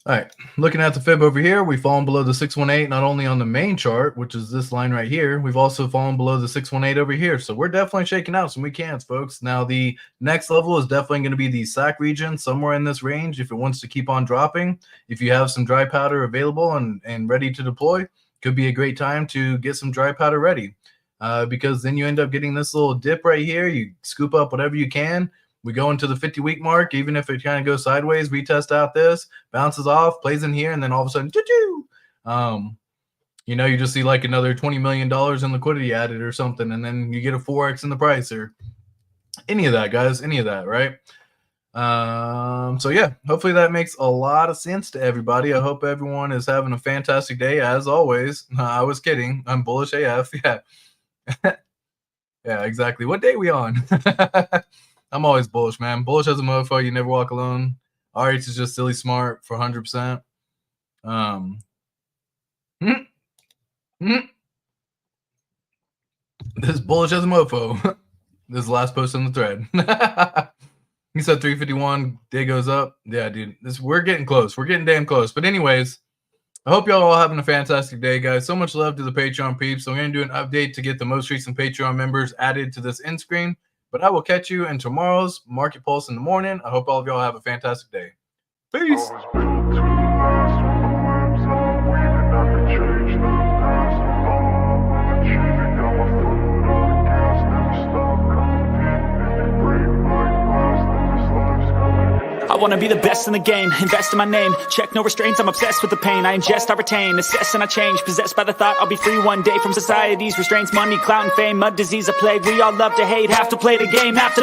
All right, looking at the fib over here, we've fallen below the 618, not only on the main chart, which is this line right here, we've also fallen below the 618 over here. So we're definitely shaking out some weekends, folks. Now, the next level is definitely going to be the SAC region, somewhere in this range, if it wants to keep on dropping. If you have some dry powder available and ready to deploy, could be a great time to get some dry powder ready. Because then you end up getting this little dip right here. You scoop up whatever you can. We go into the 50-week mark, even if it kind of goes sideways, we test out this, bounces off, plays in here, and then all of a sudden, you just see like another $20 million in liquidity added or something, and then you get a 4x in the price or any of that, guys, any of that, right? So yeah, hopefully that makes a lot of sense to everybody. I hope everyone is having a fantastic day as always. I was kidding. I'm bullish AF. Yeah. Yeah, exactly. What day we on? I'm always bullish, man. Bullish as a mofo. You never walk alone. RH is just silly smart for 100%. This bullish as a mofo. This last post on the thread. He said 351. Day goes up. Yeah, dude. We're getting close. We're getting damn close. But anyways, I hope y'all all having a fantastic day, guys. So much love to the Patreon peeps. So I'm going to do an update to get the most recent Patreon members added to this end screen. But I will catch you in tomorrow's Market Pulse in the morning. I hope all of y'all have a fantastic day. Peace. I wanna be the best in the game, invest in my name, check no restraints, I'm obsessed with the pain, I ingest, I retain, assess and I change, possessed by the thought I'll be free one day from society's restraints, money, clout and fame, mud, disease, a plague, we all love to hate, have to play the game, have to